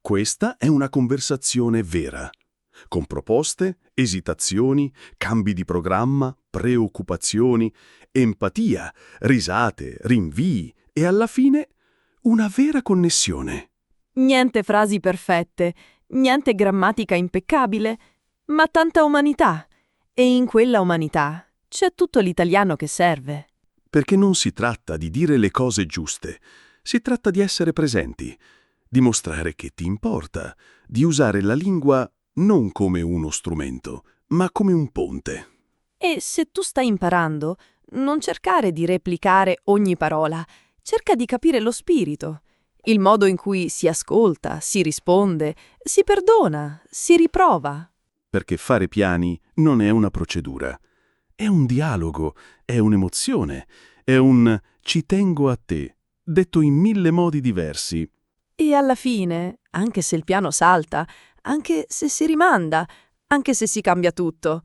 questa è una conversazione vera, con proposte, esitazioni, cambi di programma, preoccupazioni, empatia, risate, rinvii e alla fine una vera connessione. Niente frasi perfette, niente grammatica impeccabile, ma tanta umanità. E in quella umanità c'è tutto l'italiano che serve. Perché non si tratta di dire le cose giuste, si tratta di essere presenti, di mostrare che ti importa, di usare la lingua non come uno strumento, ma come un ponte. E se tu stai imparando, non cercare di replicare ogni parola, cerca di capire lo spirito, il modo in cui si ascolta, si risponde, si perdona, si riprova. Perché fare piani non è una procedura, è un dialogo, è un'emozione, è un ci tengo a te, detto in 1000 modi diversi. E alla fine, anche se il piano salta, anche se si rimanda, anche se si cambia tutto,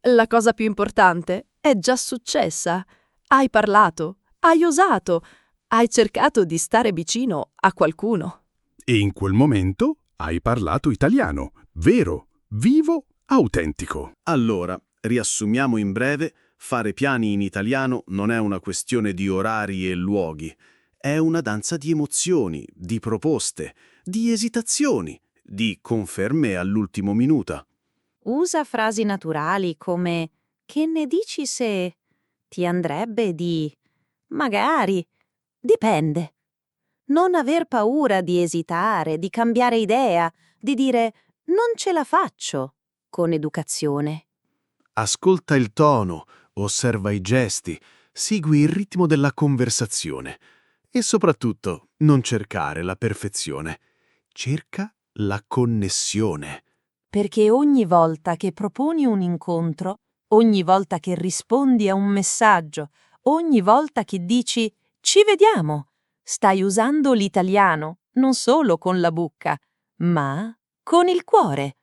la cosa più importante è già successa. Hai parlato, hai osato, hai cercato di stare vicino a qualcuno. E in quel momento hai parlato italiano, vero, vivo, autentico. Allora, riassumiamo in breve, fare piani in italiano non è una questione di orari e luoghi, è una danza di emozioni, di proposte, di esitazioni, di conferme all'ultimo minuto. Usa frasi naturali come «Che ne dici se...» Ti andrebbe di «Magari...» Dipende. Non aver paura di esitare, di cambiare idea, di dire «Non ce la faccio» con educazione. Ascolta il tono, osserva i gesti, segui il ritmo della conversazione. E soprattutto, non cercare la perfezione. Cerca la connessione. Perché ogni volta che proponi un incontro, ogni volta che rispondi a un messaggio, ogni volta che dici «ci vediamo», stai usando l'italiano non solo con la bocca, ma con il cuore.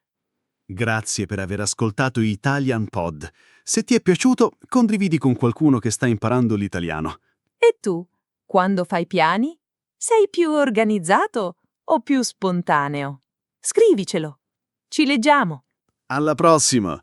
Grazie per aver ascoltato Italian Pod. Se ti è piaciuto, condividi con qualcuno che sta imparando l'italiano. E tu, quando fai piani, sei più organizzato o più spontaneo? Scrivicelo. Ci leggiamo. Alla prossima!